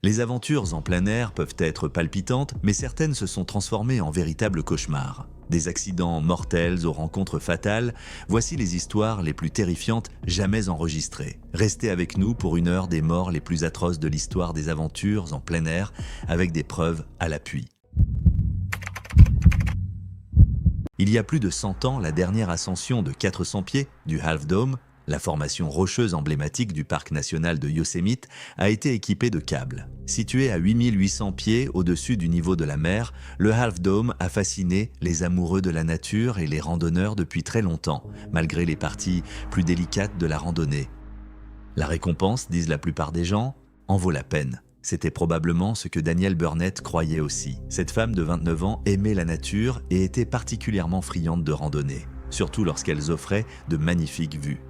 Les aventures en plein air peuvent être palpitantes, mais certaines se sont transformées en véritables cauchemars. Des accidents mortels aux rencontres fatales, voici les histoires les plus terrifiantes jamais enregistrées. Restez avec nous pour une heure des morts les plus atroces de l'histoire des aventures en plein air, avec des preuves à l'appui. Il y a plus de 100 ans, la dernière ascension de 400 pieds du Half Dome, la formation rocheuse emblématique du parc national de Yosemite, a été équipée de câbles. Situé à 8800 pieds au-dessus du niveau de la mer, le Half Dome a fasciné les amoureux de la nature et les randonneurs depuis très longtemps, malgré les parties plus délicates de la randonnée. La récompense, disent la plupart des gens, en vaut la peine. C'était probablement ce que Danielle Burnett croyait aussi. Cette femme de 29 ans aimait la nature et était particulièrement friande de randonnée, surtout lorsqu'elles offraient de magnifiques vues.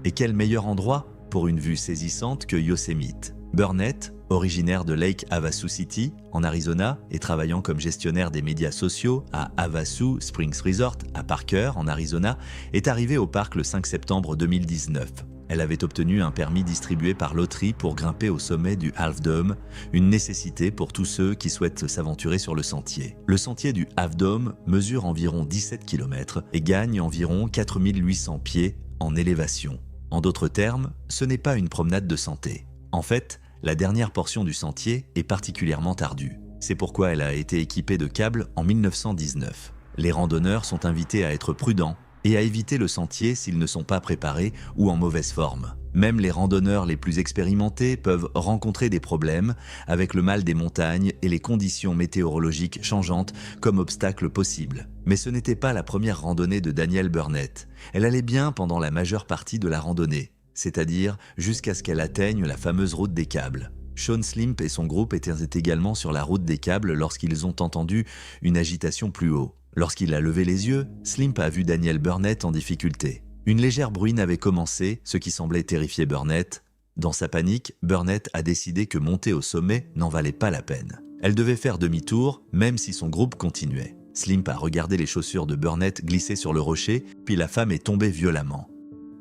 Et quel meilleur endroit pour une vue saisissante que Yosemite. Burnett, originaire de Lake Havasu City, en Arizona, et travaillant comme gestionnaire des médias sociaux à Havasu Springs Resort, à Parker, en Arizona, est arrivée au parc le 5 septembre 2019. Elle avait obtenu un permis distribué par loterie pour grimper au sommet du Half Dome, une nécessité pour tous ceux qui souhaitent s'aventurer sur le sentier. Le sentier du Half Dome mesure environ 17 km et gagne environ 4800 pieds en élévation. En d'autres termes, ce n'est pas une promenade de santé. En fait, la dernière portion du sentier est particulièrement ardue. C'est pourquoi elle a été équipée de câbles en 1919. Les randonneurs sont invités à être prudents et à éviter le sentier s'ils ne sont pas préparés ou en mauvaise forme. Même les randonneurs les plus expérimentés peuvent rencontrer des problèmes avec le mal des montagnes et les conditions météorologiques changeantes comme obstacle possible. Mais ce n'était pas la première randonnée de Danielle Burnett. Elle allait bien pendant la majeure partie de la randonnée, c'est-à-dire jusqu'à ce qu'elle atteigne la fameuse route des câbles. Shaun Slimp et son groupe étaient également sur la route des câbles lorsqu'ils ont entendu une agitation plus haut. Lorsqu'il a levé les yeux, Slimp a vu Danielle Burnett en difficulté. Une légère bruine avait commencé, ce qui semblait terrifier Burnett. Dans sa panique, Burnett a décidé que monter au sommet n'en valait pas la peine. Elle devait faire demi-tour, même si son groupe continuait. Slimp a regardé les chaussures de Burnett glisser sur le rocher, puis la femme est tombée violemment.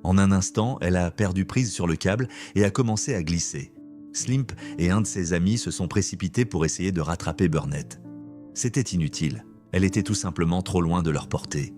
En un instant, elle a perdu prise sur le câble et a commencé à glisser. Slimp et un de ses amis se sont précipités pour essayer de rattraper Burnett. C'était inutile. Elle était tout simplement trop loin de leur portée.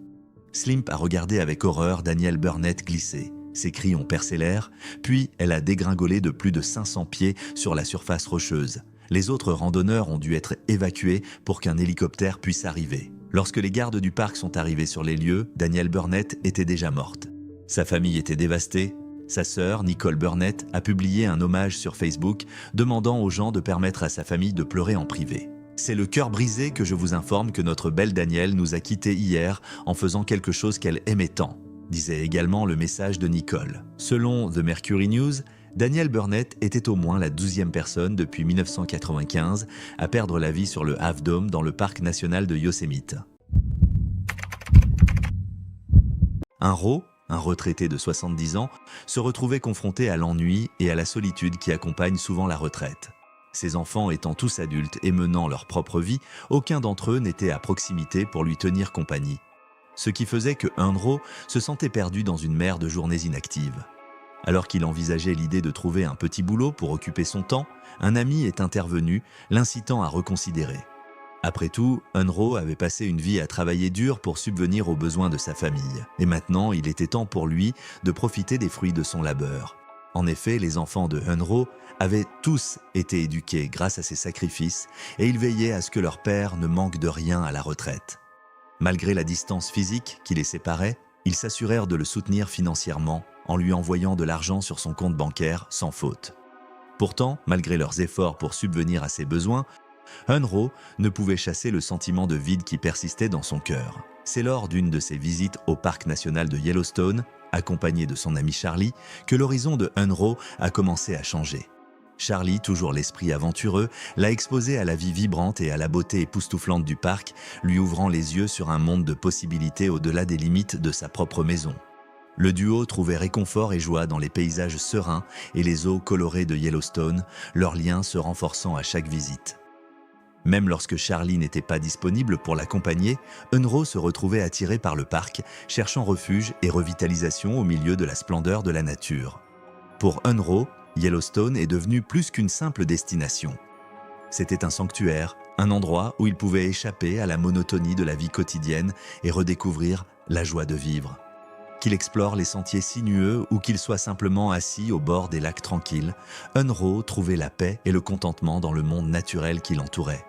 Slimp a regardé avec horreur Danielle Burnett glisser. Ses cris ont percé l'air, puis elle a dégringolé de plus de 500 pieds sur la surface rocheuse. Les autres randonneurs ont dû être évacués pour qu'un hélicoptère puisse arriver. Lorsque les gardes du parc sont arrivés sur les lieux, Danielle Burnett était déjà morte. Sa famille était dévastée. Sa sœur, Nicole Burnett, a publié un hommage sur Facebook demandant aux gens de permettre à sa famille de pleurer en privé. C'est le cœur brisé que je vous informe que notre belle Danielle nous a quittés hier en faisant quelque chose qu'elle aimait tant, disait également le message de Nicole. Selon The Mercury News, Danielle Burnett était au moins la 12e personne depuis 1995 à perdre la vie sur le Half Dome dans le parc national de Yosemite. Un retraité de 70 ans, se retrouvait confronté à l'ennui et à la solitude qui accompagnent souvent la retraite. Ses enfants étant tous adultes et menant leur propre vie, aucun d'entre eux n'était à proximité pour lui tenir compagnie. Ce qui faisait que Unro se sentait perdu dans une mer de journées inactives. Alors qu'il envisageait l'idée de trouver un petit boulot pour occuper son temps, un ami est intervenu, l'incitant à reconsidérer. Après tout, Unro avait passé une vie à travailler dur pour subvenir aux besoins de sa famille. Et maintenant, il était temps pour lui de profiter des fruits de son labeur. En effet, les enfants de Unro avaient tous été éduqués grâce à ses sacrifices et ils veillaient à ce que leur père ne manque de rien à la retraite. Malgré la distance physique qui les séparait, ils s'assurèrent de le soutenir financièrement en lui envoyant de l'argent sur son compte bancaire sans faute. Pourtant, malgré leurs efforts pour subvenir à ses besoins, Unro ne pouvait chasser le sentiment de vide qui persistait dans son cœur. C'est lors d'une de ses visites au parc national de Yellowstone, accompagné de son ami Charlie, que l'horizon de Unro a commencé à changer. Charlie, toujours l'esprit aventureux, l'a exposé à la vie vibrante et à la beauté époustouflante du parc, lui ouvrant les yeux sur un monde de possibilités au-delà des limites de sa propre maison. Le duo trouvait réconfort et joie dans les paysages sereins et les eaux colorées de Yellowstone, leur lien se renforçant à chaque visite. Même lorsque Charlie n'était pas disponible pour l'accompagner, Unro se retrouvait attiré par le parc, cherchant refuge et revitalisation au milieu de la splendeur de la nature. Pour Unro, Yellowstone est devenu plus qu'une simple destination. C'était un sanctuaire, un endroit où il pouvait échapper à la monotonie de la vie quotidienne et redécouvrir la joie de vivre. Qu'il explore les sentiers sinueux ou qu'il soit simplement assis au bord des lacs tranquilles, Unro trouvait la paix et le contentement dans le monde naturel qui l'entourait.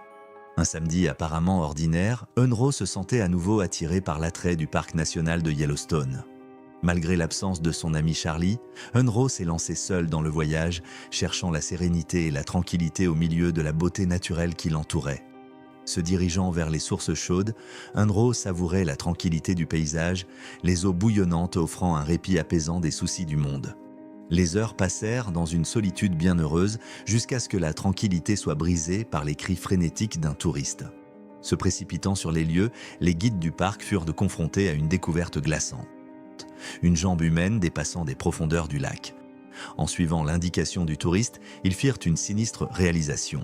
Un samedi apparemment ordinaire, Unro se sentait à nouveau attiré par l'attrait du parc national de Yellowstone. Malgré l'absence de son ami Charlie, Unro s'est lancé seul dans le voyage, cherchant la sérénité et la tranquillité au milieu de la beauté naturelle qui l'entourait. Se dirigeant vers les sources chaudes, Unro savourait la tranquillité du paysage, les eaux bouillonnantes offrant un répit apaisant des soucis du monde. Les heures passèrent dans une solitude bienheureuse jusqu'à ce que la tranquillité soit brisée par les cris frénétiques d'un touriste. Se précipitant sur les lieux, les guides du parc furent confrontés à une découverte glaçante. Une jambe humaine dépassant des profondeurs du lac. En suivant l'indication du touriste, ils firent une sinistre réalisation.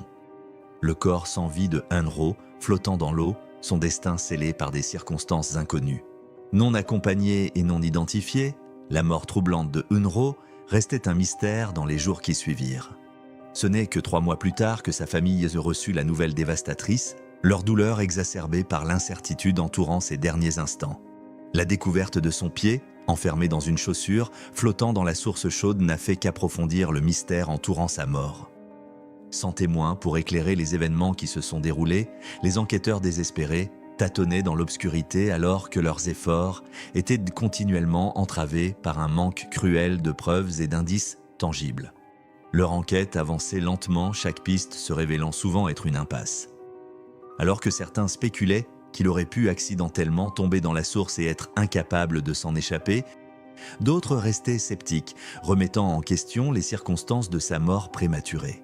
Le corps sans vie de Unro, flottant dans l'eau, son destin scellé par des circonstances inconnues. Non accompagné et non identifié, la mort troublante de Unro restait un mystère dans les jours qui suivirent. Ce n'est que 3 mois plus tard que sa famille reçut la nouvelle dévastatrice, leur douleur exacerbée par l'incertitude entourant ses derniers instants. La découverte de son pied, enfermé dans une chaussure, flottant dans la source chaude, n'a fait qu'approfondir le mystère entourant sa mort. Sans témoin pour éclairer les événements qui se sont déroulés, les enquêteurs désespérés tâtonnaient dans l'obscurité alors que leurs efforts étaient continuellement entravés par un manque cruel de preuves et d'indices tangibles. Leur enquête avançait lentement, chaque piste se révélant souvent être une impasse. Alors que certains spéculaient qu'il aurait pu accidentellement tomber dans la source et être incapable de s'en échapper, d'autres restaient sceptiques, remettant en question les circonstances de sa mort prématurée.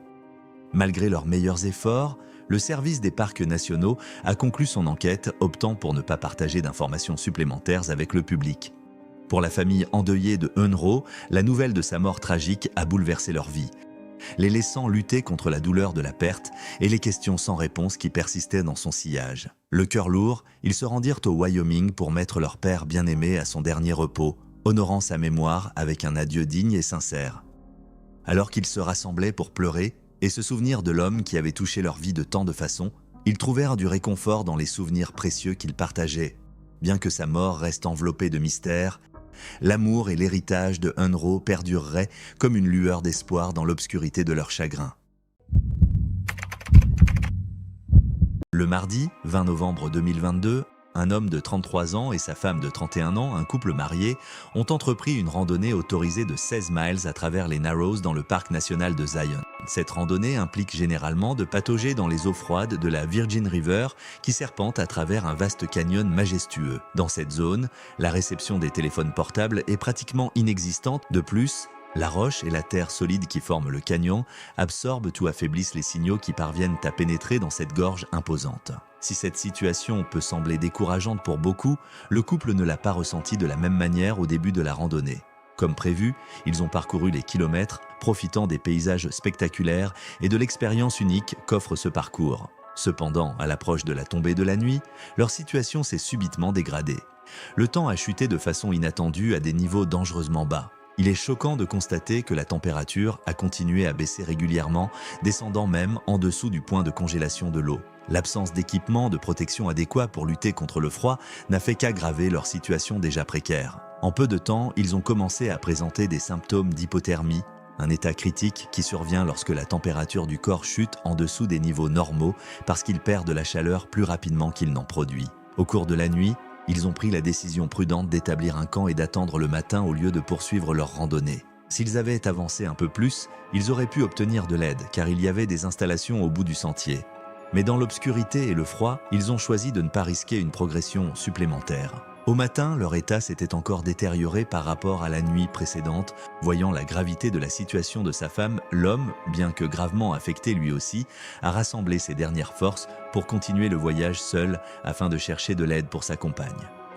Malgré leurs meilleurs efforts, le service des parcs nationaux a conclu son enquête, optant pour ne pas partager d'informations supplémentaires avec le public. Pour la famille endeuillée de Unro, la nouvelle de sa mort tragique a bouleversé leur vie, les laissant lutter contre la douleur de la perte et les questions sans réponse qui persistaient dans son sillage. Le cœur lourd, ils se rendirent au Wyoming pour mettre leur père bien-aimé à son dernier repos, honorant sa mémoire avec un adieu digne et sincère. Alors qu'ils se rassemblaient pour pleurer et se souvenir de l'homme qui avait touché leur vie de tant de façons, ils trouvèrent du réconfort dans les souvenirs précieux qu'ils partageaient. Bien que sa mort reste enveloppée de mystère, l'amour et l'héritage de Unro perdureraient comme une lueur d'espoir dans l'obscurité de leur chagrin. Le mardi 20 novembre 2022, un homme de 33 ans et sa femme de 31 ans, un couple marié, ont entrepris une randonnée autorisée de 16 miles à travers les Narrows dans le parc national de Zion. Cette randonnée implique généralement de patauger dans les eaux froides de la Virgin River qui serpente à travers un vaste canyon majestueux. Dans cette zone, la réception des téléphones portables est pratiquement inexistante. De plus, la roche et la terre solide qui forment le canyon absorbent ou affaiblissent les signaux qui parviennent à pénétrer dans cette gorge imposante. Si cette situation peut sembler décourageante pour beaucoup, le couple ne l'a pas ressenti de la même manière au début de la randonnée. Comme prévu, ils ont parcouru les kilomètres, profitant des paysages spectaculaires et de l'expérience unique qu'offre ce parcours. Cependant, à l'approche de la tombée de la nuit, leur situation s'est subitement dégradée. Le temps a chuté de façon inattendue à des niveaux dangereusement bas. Il est choquant de constater que la température a continué à baisser régulièrement, descendant même en dessous du point de congélation de l'eau. L'absence d'équipement de protection adéquat pour lutter contre le froid n'a fait qu'aggraver leur situation déjà précaire. En peu de temps, ils ont commencé à présenter des symptômes d'hypothermie, un état critique qui survient lorsque la température du corps chute en dessous des niveaux normaux parce qu'ils perdent de la chaleur plus rapidement qu'ils n'en produisent. Au cours de la nuit, ils ont pris la décision prudente d'établir un camp et d'attendre le matin au lieu de poursuivre leur randonnée. S'ils avaient avancé un peu plus, ils auraient pu obtenir de l'aide car il y avait des installations au bout du sentier. Mais dans l'obscurité et le froid, ils ont choisi de ne pas risquer une progression supplémentaire. Au matin, leur état s'était encore détérioré par rapport à la nuit précédente. Voyant la gravité de la situation de sa femme, l'homme, bien que gravement affecté lui aussi, a rassemblé ses dernières forces pour continuer le voyage seul afin de chercher de l'aide pour sa compagne.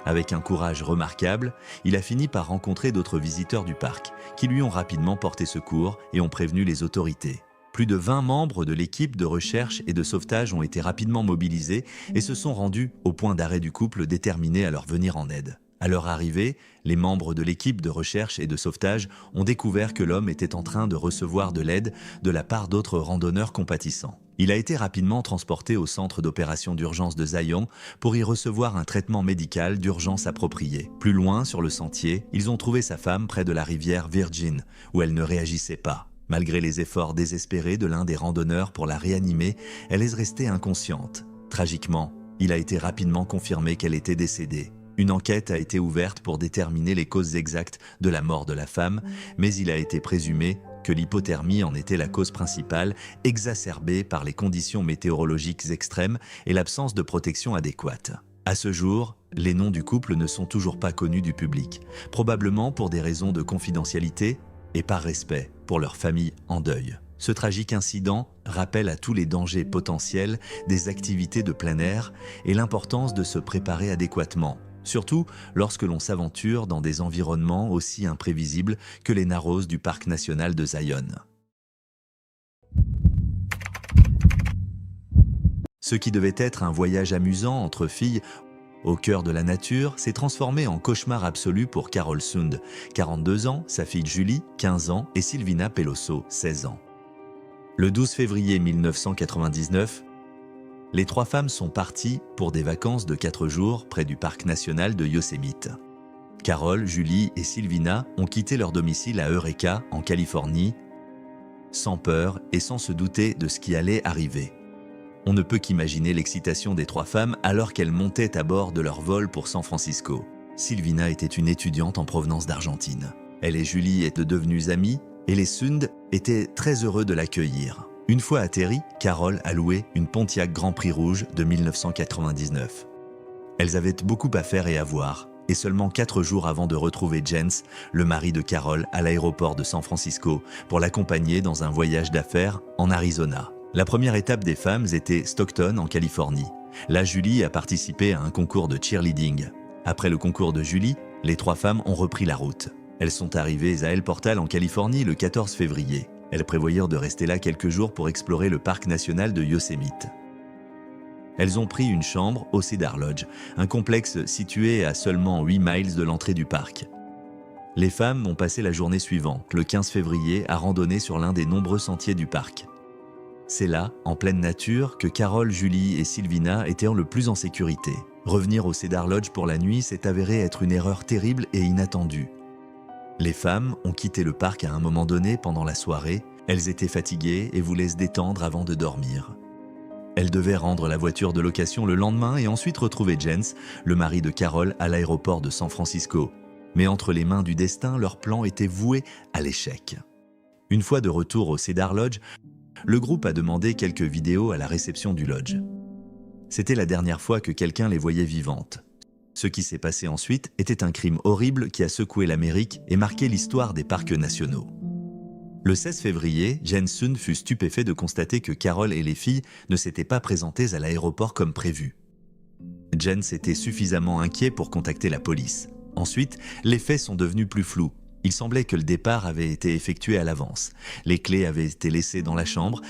Avec un courage remarquable, il a fini par rencontrer d'autres visiteurs du parc qui lui ont rapidement porté secours et ont prévenu les autorités. Plus de 20 membres de l'équipe de recherche et de sauvetage ont été rapidement mobilisés et se sont rendus au point d'arrêt du couple déterminés à leur venir en aide. À leur arrivée, les membres de l'équipe de recherche et de sauvetage ont découvert que l'homme était en train de recevoir de l'aide de la part d'autres randonneurs compatissants. Il a été rapidement transporté au centre d'opération d'urgence de Zion pour y recevoir un traitement médical d'urgence approprié. Plus loin, sur le sentier, ils ont trouvé sa femme près de la rivière Virgin, où elle ne réagissait pas. Malgré les efforts désespérés de l'un des randonneurs pour la réanimer, elle est restée inconsciente. Tragiquement, il a été rapidement confirmé qu'elle était décédée. Une enquête a été ouverte pour déterminer les causes exactes de la mort de la femme, mais il a été présumé que l'hypothermie en était la cause principale, exacerbée par les conditions météorologiques extrêmes et l'absence de protection adéquate. À ce jour, les noms du couple ne sont toujours pas connus du public, probablement pour des raisons de confidentialité et par respect pour leur famille en deuil. Ce tragique incident rappelle à tous les dangers potentiels des activités de plein air et l'importance de se préparer adéquatement, surtout lorsque l'on s'aventure dans des environnements aussi imprévisibles que les Narrows du parc national de Zion. Ce qui devait être un voyage amusant entre filles au cœur de la nature s'est transformé en cauchemar absolu pour Carol Sund, 42 ans, sa fille Julie, 15 ans, et Silvina Pelosso, 16 ans. Le 12 février 1999, les trois femmes sont parties pour des vacances de 4 jours près du parc national de Yosemite. Carol, Julie et Silvina ont quitté leur domicile à Eureka, en Californie, sans peur et sans se douter de ce qui allait arriver. On ne peut qu'imaginer l'excitation des trois femmes alors qu'elles montaient à bord de leur vol pour San Francisco. Silvina était une étudiante en provenance d'Argentine. Elle et Julie étaient devenues amies et les Sund étaient très heureux de l'accueillir. Une fois atterrie, Carol a loué une Pontiac Grand Prix rouge de 1999. Elles avaient beaucoup à faire et à voir, et seulement 4 jours avant de retrouver Jens, le mari de Carol, à l'aéroport de San Francisco pour l'accompagner dans un voyage d'affaires en Arizona. La première étape des femmes était Stockton, en Californie. Là, Julie a participé à un concours de cheerleading. Après le concours de Julie, les trois femmes ont repris la route. Elles sont arrivées à El Portal, en Californie, le 14 février. Elles prévoyaient de rester là quelques jours pour explorer le parc national de Yosemite. Elles ont pris une chambre au Cedar Lodge, un complexe situé à seulement 8 miles de l'entrée du parc. Les femmes ont passé la journée suivante, le 15 février, à randonner sur l'un des nombreux sentiers du parc. C'est là, en pleine nature, que Carol, Julie et Silvina étaient le plus en sécurité. Revenir au Cedar Lodge pour la nuit s'est avéré être une erreur terrible et inattendue. Les femmes ont quitté le parc à un moment donné pendant la soirée. Elles étaient fatiguées et voulaient se détendre avant de dormir. Elles devaient rendre la voiture de location le lendemain et ensuite retrouver Jens, le mari de Carol, à l'aéroport de San Francisco. Mais entre les mains du destin, leur plan était voué à l'échec. Une fois de retour au Cedar Lodge, le groupe a demandé quelques vidéos à la réception du lodge. C'était la dernière fois que quelqu'un les voyait vivantes. Ce qui s'est passé ensuite était un crime horrible qui a secoué l'Amérique et marqué l'histoire des parcs nationaux. Le 16 février, Jens Sund fut stupéfait de constater que Carol et les filles ne s'étaient pas présentées à l'aéroport comme prévu. Jens était suffisamment inquiet pour contacter la police. Ensuite, les faits sont devenus plus flous. Il semblait que le départ avait été effectué à l'avance. Les clés avaient été laissées dans la chambre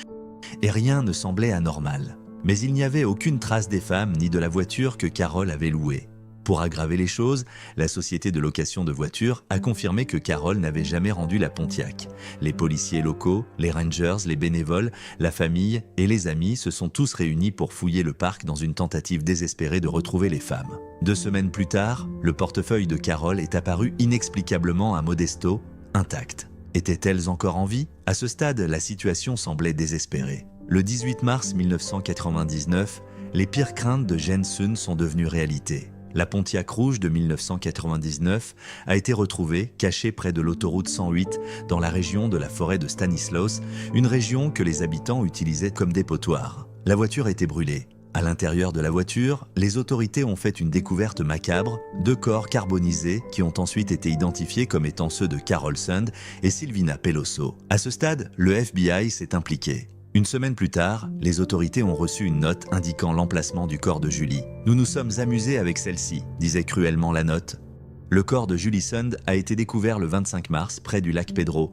et rien ne semblait anormal. Mais il n'y avait aucune trace des femmes ni de la voiture que Carol avait louée. Pour aggraver les choses, la société de location de voitures a confirmé que Carol n'avait jamais rendu la Pontiac. Les policiers locaux, les rangers, les bénévoles, la famille et les amis se sont tous réunis pour fouiller le parc dans une tentative désespérée de retrouver les femmes. 2 semaines plus tard, le portefeuille de Carol est apparu inexplicablement à Modesto, intact. Étaient-elles encore en vie? À ce stade, la situation semblait désespérée. Le 18 mars 1999, les pires craintes de Jens Sund sont devenues réalité. La Pontiac rouge de 1999 a été retrouvée, cachée près de l'autoroute 108, dans la région de la forêt de Stanislaus, une région que les habitants utilisaient comme dépotoir. La voiture était brûlée. À l'intérieur de la voiture, les autorités ont fait une découverte macabre, 2 corps carbonisés qui ont ensuite été identifiés comme étant ceux de Carol Sund et Silvina Pelosso. À ce stade, le FBI s'est impliqué. Une semaine plus tard, les autorités ont reçu une note indiquant l'emplacement du corps de Julie. « Nous nous sommes amusés avec celle-ci », disait cruellement la note. Le corps de Julie Sund a été découvert le 25 mars près du lac Pedro,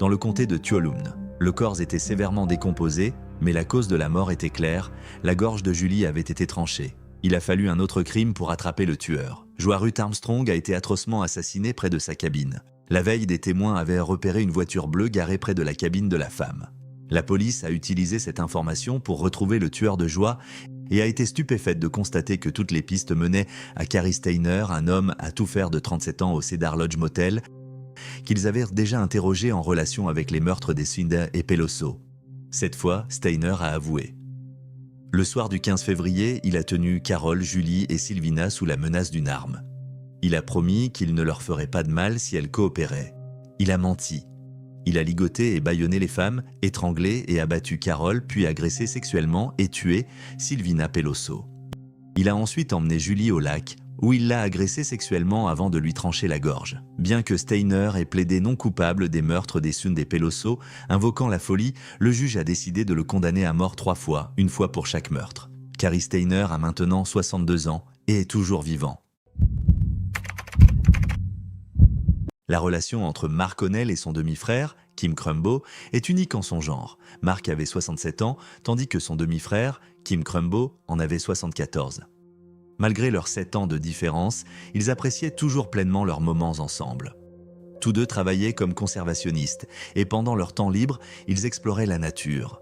dans le comté de Tuolumne. Le corps était sévèrement décomposé, mais la cause de la mort était claire, la gorge de Julie avait été tranchée. Il a fallu un autre crime pour attraper le tueur. Joa Ruth Armstrong a été atrocement assassiné près de sa cabine. La veille, des témoins avaient repéré une voiture bleue garée près de la cabine de la femme. La police a utilisé cette information pour retrouver le tueur de Joie et a été stupéfaite de constater que toutes les pistes menaient à Cary Stayner, un homme à tout faire de 37 ans au Cedar Lodge Motel, qu'ils avaient déjà interrogé en relation avec les meurtres des Cinder et Peloso. Cette fois, Stayner a avoué. Le soir du 15 février, il a tenu Carol, Julie et Sylvina sous la menace d'une arme. Il a promis qu'il ne leur ferait pas de mal si elles coopéraient. Il a menti. Il a ligoté et bâillonné les femmes, étranglé et abattu Carol, puis agressé sexuellement et tué Sylvina Peloso. Il a ensuite emmené Julie au lac, où il l'a agressée sexuellement avant de lui trancher la gorge. Bien que Stayner ait plaidé non coupable des meurtres des Sunday Peloso, invoquant la folie, le juge a décidé de le condamner à mort 3 fois, une fois pour chaque meurtre. Cary Stayner a maintenant 62 ans et est toujours vivant. La relation entre Mark O'Neill et son demi-frère, Kim Crumbo, est unique en son genre. Mark avait 67 ans, tandis que son demi-frère, Kim Crumbo, en avait 74. Malgré leurs 7 ans de différence, ils appréciaient toujours pleinement leurs moments ensemble. Tous deux travaillaient comme conservationnistes et pendant leur temps libre, ils exploraient la nature.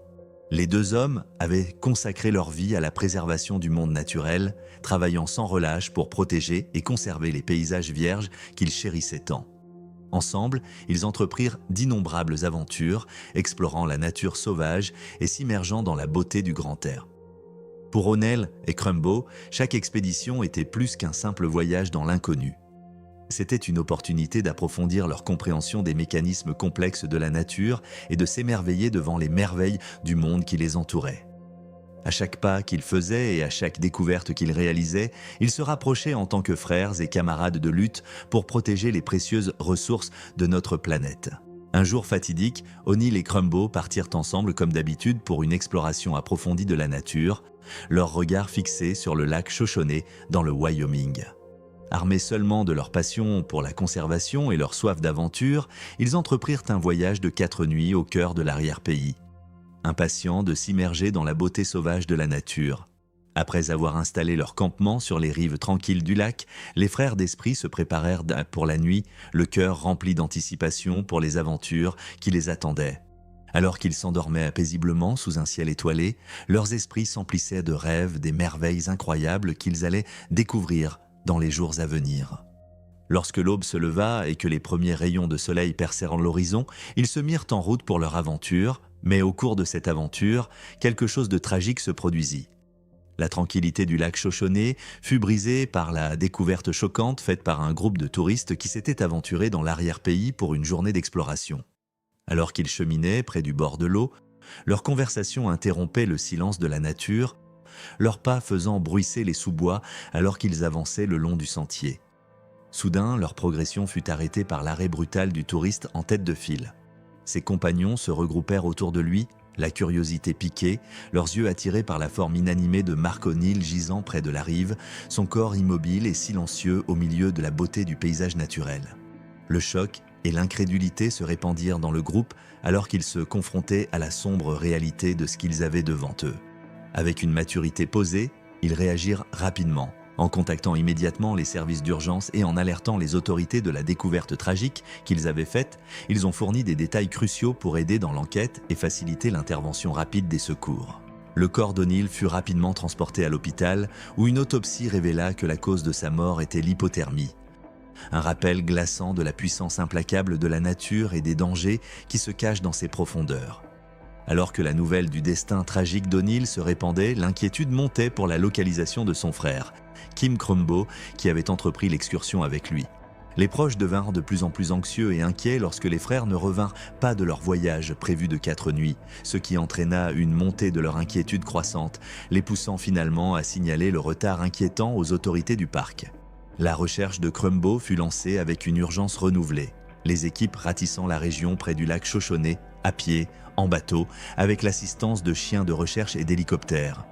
Les deux hommes avaient consacré leur vie à la préservation du monde naturel, travaillant sans relâche pour protéger et conserver les paysages vierges qu'ils chérissaient tant. Ensemble, ils entreprirent d'innombrables aventures, explorant la nature sauvage et s'immergeant dans la beauté du grand air. Pour O'Neill et Crumbo, chaque expédition était plus qu'un simple voyage dans l'inconnu. C'était une opportunité d'approfondir leur compréhension des mécanismes complexes de la nature et de s'émerveiller devant les merveilles du monde qui les entourait. À chaque pas qu'ils faisaient et à chaque découverte qu'ils réalisaient, ils se rapprochaient en tant que frères et camarades de lutte pour protéger les précieuses ressources de notre planète. Un jour fatidique, O'Neill et Crumbo partirent ensemble comme d'habitude pour une exploration approfondie de la nature, leur regard fixé sur le lac Shoshone dans le Wyoming. Armés seulement de leur passion pour la conservation et leur soif d'aventure, ils entreprirent un voyage de 4 nuits au cœur de l'arrière-pays. Impatients de s'immerger dans la beauté sauvage de la nature. Après avoir installé leur campement sur les rives tranquilles du lac, les frères d'esprit se préparèrent pour la nuit, le cœur rempli d'anticipation pour les aventures qui les attendaient. Alors qu'ils s'endormaient paisiblement sous un ciel étoilé, leurs esprits s'emplissaient de rêves des merveilles incroyables qu'ils allaient découvrir dans les jours à venir. Lorsque l'aube se leva et que les premiers rayons de soleil percèrent l'horizon, ils se mirent en route pour leur aventure, mais au cours de cette aventure, quelque chose de tragique se produisit. La tranquillité du lac Shoshone fut brisée par la découverte choquante faite par un groupe de touristes qui s'étaient aventurés dans l'arrière-pays pour une journée d'exploration. Alors qu'ils cheminaient près du bord de l'eau, leur conversation interrompait le silence de la nature, leurs pas faisant bruisser les sous-bois alors qu'ils avançaient le long du sentier. Soudain, leur progression fut arrêtée par l'arrêt brutal du touriste en tête de file. Ses compagnons se regroupèrent autour de lui, la curiosité piquée, leurs yeux attirés par la forme inanimée de Mark O'Neill gisant près de la rive, son corps immobile et silencieux au milieu de la beauté du paysage naturel. Le choc et l'incrédulité se répandirent dans le groupe alors qu'ils se confrontaient à la sombre réalité de ce qu'ils avaient devant eux. Avec une maturité posée, ils réagirent rapidement, en contactant immédiatement les services d'urgence et en alertant les autorités de la découverte tragique qu'ils avaient faite. Ils ont fourni des détails cruciaux pour aider dans l'enquête et faciliter l'intervention rapide des secours. Le corps d'O'Neill fut rapidement transporté à l'hôpital où une autopsie révéla que la cause de sa mort était l'hypothermie. Un rappel glaçant de la puissance implacable de la nature et des dangers qui se cachent dans ses profondeurs. Alors que la nouvelle du destin tragique d'O'Neill se répandait, l'inquiétude montait pour la localisation de son frère, Kim Crumbo, qui avait entrepris l'excursion avec lui. Les proches devinrent de plus en plus anxieux et inquiets lorsque les frères ne revinrent pas de leur voyage prévu de 4 nuits, ce qui entraîna une montée de leur inquiétude croissante, les poussant finalement à signaler le retard inquiétant aux autorités du parc. La recherche de Crumbo fut lancée avec une urgence renouvelée, les équipes ratissant la région près du lac Shoshone, à pied, en bateau, avec l'assistance de chiens de recherche et d'hélicoptères.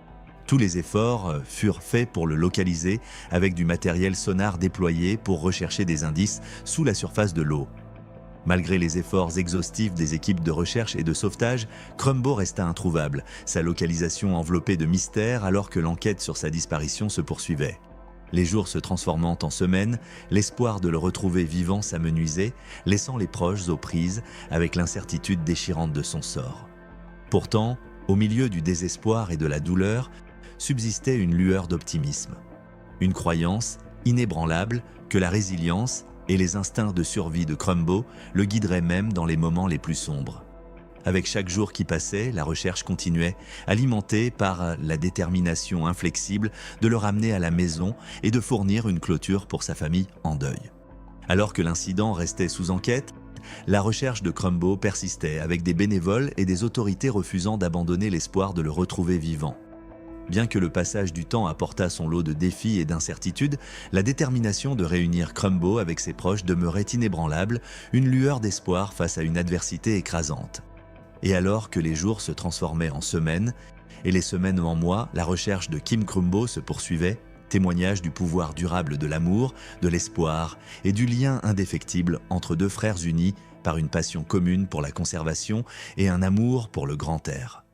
Tous les efforts furent faits pour le localiser avec du matériel sonar déployé pour rechercher des indices sous la surface de l'eau. Malgré les efforts exhaustifs des équipes de recherche et de sauvetage, Crumbo resta introuvable, sa localisation enveloppée de mystère alors que l'enquête sur sa disparition se poursuivait. Les jours se transformant en semaines, l'espoir de le retrouver vivant s'amenuisait, laissant les proches aux prises avec l'incertitude déchirante de son sort. Pourtant, au milieu du désespoir et de la douleur, subsistait une lueur d'optimisme. Une croyance inébranlable que la résilience et les instincts de survie de Crumbo le guideraient même dans les moments les plus sombres. Avec chaque jour qui passait, la recherche continuait, alimentée par la détermination inflexible de le ramener à la maison et de fournir une clôture pour sa famille en deuil. Alors que l'incident restait sous enquête, la recherche de Crumbo persistait avec des bénévoles et des autorités refusant d'abandonner l'espoir de le retrouver vivant. Bien que le passage du temps apportât son lot de défis et d'incertitudes, la détermination de réunir Crumbo avec ses proches demeurait inébranlable, une lueur d'espoir face à une adversité écrasante. Et alors que les jours se transformaient en semaines, et les semaines en mois, la recherche de Kim Crumbo se poursuivait, témoignage du pouvoir durable de l'amour, de l'espoir et du lien indéfectible entre deux frères unis par une passion commune pour la conservation et un amour pour le grand air.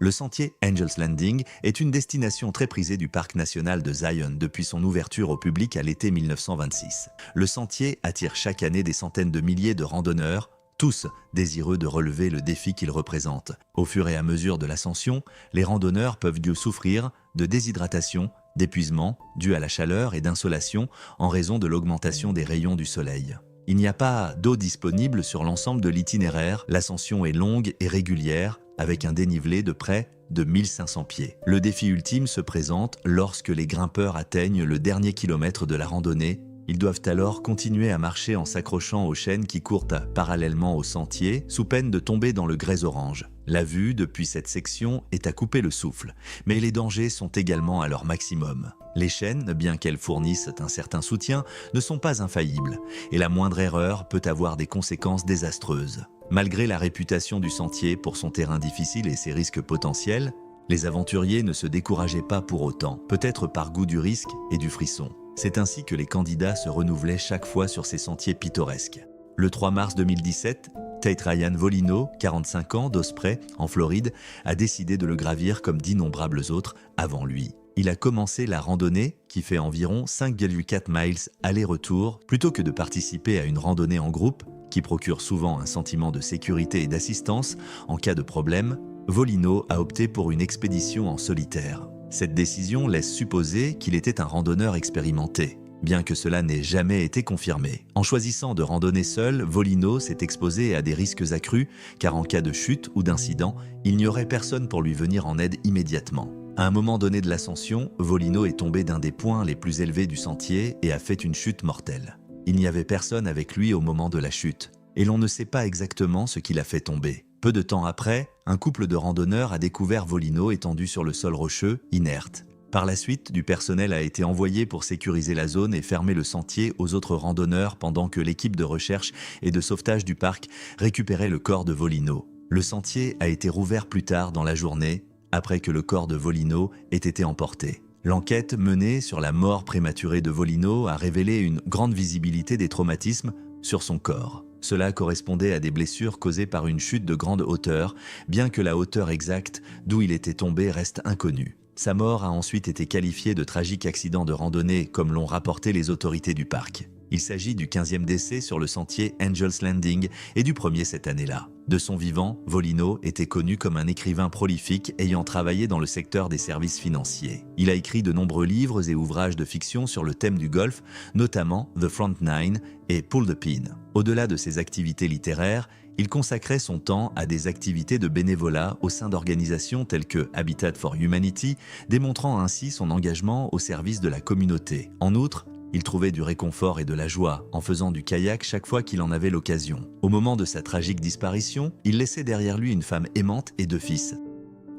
Le sentier Angel's Landing est une destination très prisée du parc national de Zion depuis son ouverture au public à l'été 1926. Le sentier attire chaque année des centaines de milliers de randonneurs, tous désireux de relever le défi qu'il représente. Au fur et à mesure de l'ascension, les randonneurs peuvent souffrir de déshydratation, d'épuisement dû à la chaleur et d'insolation en raison de l'augmentation des rayons du soleil. Il n'y a pas d'eau disponible sur l'ensemble de l'itinéraire, l'ascension est longue et régulière, avec un dénivelé de près de 1500 pieds. Le défi ultime se présente lorsque les grimpeurs atteignent le dernier kilomètre de la randonnée. Ils doivent alors continuer à marcher en s'accrochant aux chaînes qui courent parallèlement au sentier, sous peine de tomber dans le grès orange. La vue depuis cette section est à couper le souffle, mais les dangers sont également à leur maximum. Les chaînes, bien qu'elles fournissent un certain soutien, ne sont pas infaillibles, et la moindre erreur peut avoir des conséquences désastreuses. Malgré la réputation du sentier pour son terrain difficile et ses risques potentiels, les aventuriers ne se décourageaient pas pour autant, peut-être par goût du risque et du frisson. C'est ainsi que les candidats se renouvelaient chaque fois sur ces sentiers pittoresques. Le 3 mars 2017, Tate Ryan Volino, 45 ans, d'Osprey, en Floride, a décidé de le gravir comme d'innombrables autres avant lui. Il a commencé la randonnée, qui fait environ 5,4 miles aller-retour, plutôt que de participer à une randonnée en groupe, qui procure souvent un sentiment de sécurité et d'assistance en cas de problème. Volino a opté pour une expédition en solitaire. Cette décision laisse supposer qu'il était un randonneur expérimenté, bien que cela n'ait jamais été confirmé. En choisissant de randonner seul, Volino s'est exposé à des risques accrus, car en cas de chute ou d'incident, il n'y aurait personne pour lui venir en aide immédiatement. À un moment donné de l'ascension, Volino est tombé d'un des points les plus élevés du sentier et a fait une chute mortelle. Il n'y avait personne avec lui au moment de la chute, et l'on ne sait pas exactement ce qui l'a fait tomber. Peu de temps après, un couple de randonneurs a découvert Volino étendu sur le sol rocheux, inerte. Par la suite, du personnel a été envoyé pour sécuriser la zone et fermer le sentier aux autres randonneurs pendant que l'équipe de recherche et de sauvetage du parc récupérait le corps de Volino. Le sentier a été rouvert plus tard dans la journée, après que le corps de Volino ait été emporté. L'enquête menée sur la mort prématurée de Volino a révélé une grande visibilité des traumatismes sur son corps. Cela correspondait à des blessures causées par une chute de grande hauteur, bien que la hauteur exacte d'où il était tombé reste inconnue. Sa mort a ensuite été qualifiée de tragique accident de randonnée, comme l'ont rapporté les autorités du parc. Il s'agit du 15e décès sur le sentier Angel's Landing et du premier cette année-là. De son vivant, Volino était connu comme un écrivain prolifique ayant travaillé dans le secteur des services financiers. Il a écrit de nombreux livres et ouvrages de fiction sur le thème du golf, notamment The Front Nine et Pull the Pin. Au-delà de ses activités littéraires, il consacrait son temps à des activités de bénévolat au sein d'organisations telles que Habitat for Humanity, démontrant ainsi son engagement au service de la communauté. En outre, il trouvait du réconfort et de la joie en faisant du kayak chaque fois qu'il en avait l'occasion. Au moment de sa tragique disparition, il laissait derrière lui une femme aimante et deux fils.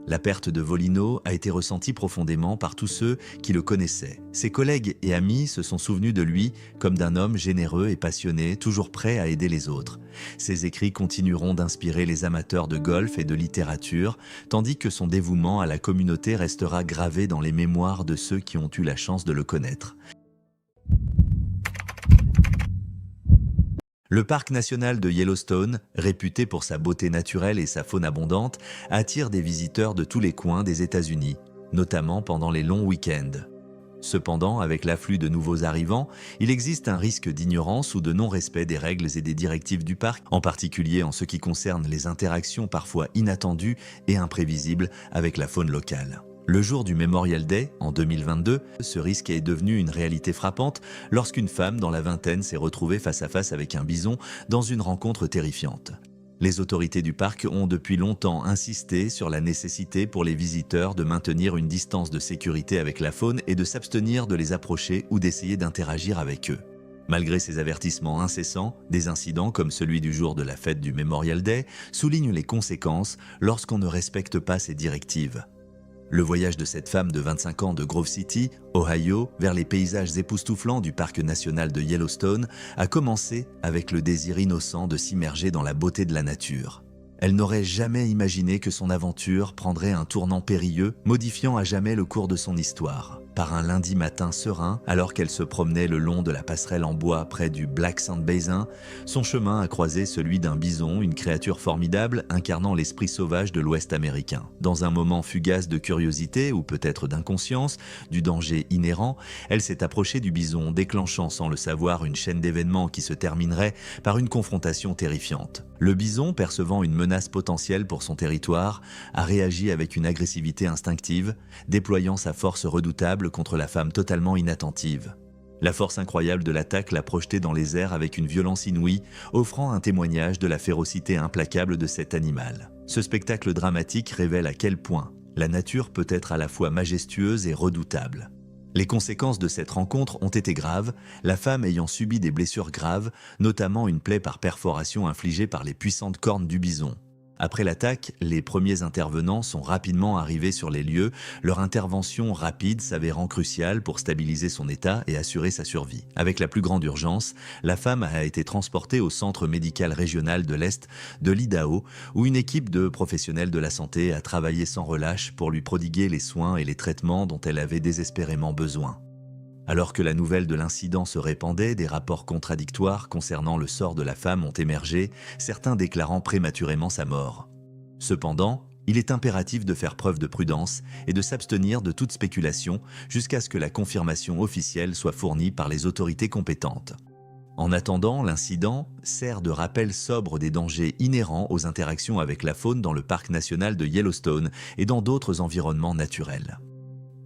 La perte de Volino a été ressentie profondément par tous ceux qui le connaissaient. Ses collègues et amis se sont souvenus de lui comme d'un homme généreux et passionné, toujours prêt à aider les autres. Ses écrits continueront d'inspirer les amateurs de golf et de littérature, tandis que son dévouement à la communauté restera gravé dans les mémoires de ceux qui ont eu la chance de le connaître. Le parc national de Yellowstone, réputé pour sa beauté naturelle et sa faune abondante, attire des visiteurs de tous les coins des États-Unis, notamment pendant les longs week-ends. Cependant, avec l'afflux de nouveaux arrivants, il existe un risque d'ignorance ou de non-respect des règles et des directives du parc, en particulier en ce qui concerne les interactions parfois inattendues et imprévisibles avec la faune locale. Le jour du Memorial Day, en 2022, ce risque est devenu une réalité frappante lorsqu'une femme dans la vingtaine s'est retrouvée face à face avec un bison dans une rencontre terrifiante. Les autorités du parc ont depuis longtemps insisté sur la nécessité pour les visiteurs de maintenir une distance de sécurité avec la faune et de s'abstenir de les approcher ou d'essayer d'interagir avec eux. Malgré ces avertissements incessants, des incidents comme celui du jour de la fête du Memorial Day soulignent les conséquences lorsqu'on ne respecte pas ces directives. Le voyage de cette femme de 25 ans de Grove City, Ohio, vers les paysages époustouflants du parc national de Yellowstone a commencé avec le désir innocent de s'immerger dans la beauté de la nature. Elle n'aurait jamais imaginé que son aventure prendrait un tournant périlleux, modifiant à jamais le cours de son histoire. Par un lundi matin serein, alors qu'elle se promenait le long de la passerelle en bois près du Black Sand Basin, son chemin a croisé celui d'un bison, une créature formidable incarnant l'esprit sauvage de l'Ouest américain. Dans un moment fugace de curiosité ou peut-être d'inconscience, du danger inhérent, elle s'est approchée du bison, déclenchant sans le savoir une chaîne d'événements qui se terminerait par une confrontation terrifiante. Le bison, percevant une menace potentielle pour son territoire, a réagi avec une agressivité instinctive, déployant sa force redoutable contre la femme totalement inattentive. La force incroyable de l'attaque l'a projetée dans les airs avec une violence inouïe, offrant un témoignage de la férocité implacable de cet animal. Ce spectacle dramatique révèle à quel point la nature peut être à la fois majestueuse et redoutable. Les conséquences de cette rencontre ont été graves, la femme ayant subi des blessures graves, notamment une plaie par perforation infligée par les puissantes cornes du bison. Après l'attaque, les premiers intervenants sont rapidement arrivés sur les lieux, leur intervention rapide s'avérant cruciale pour stabiliser son état et assurer sa survie. Avec la plus grande urgence, la femme a été transportée au centre médical régional de l'Est de l'Idaho, où une équipe de professionnels de la santé a travaillé sans relâche pour lui prodiguer les soins et les traitements dont elle avait désespérément besoin. Alors que la nouvelle de l'incident se répandait, des rapports contradictoires concernant le sort de la femme ont émergé, certains déclarant prématurément sa mort. Cependant, il est impératif de faire preuve de prudence et de s'abstenir de toute spéculation jusqu'à ce que la confirmation officielle soit fournie par les autorités compétentes. En attendant, l'incident sert de rappel sobre des dangers inhérents aux interactions avec la faune dans le parc national de Yellowstone et dans d'autres environnements naturels.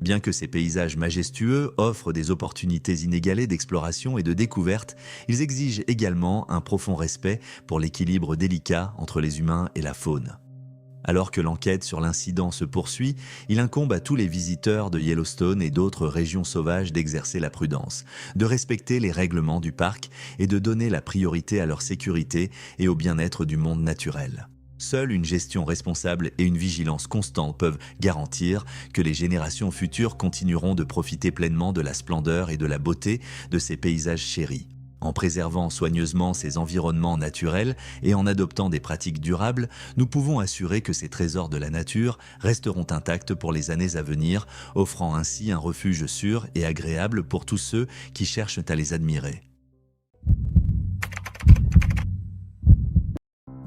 Bien que ces paysages majestueux offrent des opportunités inégalées d'exploration et de découverte, ils exigent également un profond respect pour l'équilibre délicat entre les humains et la faune. Alors que l'enquête sur l'incident se poursuit, il incombe à tous les visiteurs de Yellowstone et d'autres régions sauvages d'exercer la prudence, de respecter les règlements du parc et de donner la priorité à leur sécurité et au bien-être du monde naturel. Seule une gestion responsable et une vigilance constante peuvent garantir que les générations futures continueront de profiter pleinement de la splendeur et de la beauté de ces paysages chéris. En préservant soigneusement ces environnements naturels et en adoptant des pratiques durables, nous pouvons assurer que ces trésors de la nature resteront intacts pour les années à venir, offrant ainsi un refuge sûr et agréable pour tous ceux qui cherchent à les admirer.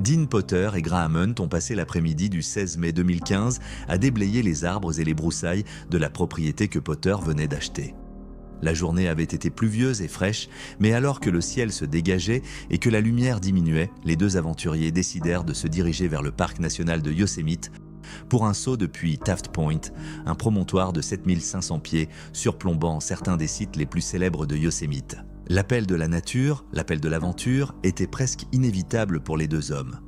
Dean Potter et Graham Hunt ont passé l'après-midi du 16 mai 2015 à déblayer les arbres et les broussailles de la propriété que Potter venait d'acheter. La journée avait été pluvieuse et fraîche, mais alors que le ciel se dégageait et que la lumière diminuait, les deux aventuriers décidèrent de se diriger vers le parc national de Yosemite pour un saut depuis Taft Point, un promontoire de 7500 pieds surplombant certains des sites les plus célèbres de Yosemite. L'appel de la nature, l'appel de l'aventure, était presque inévitable pour les deux hommes.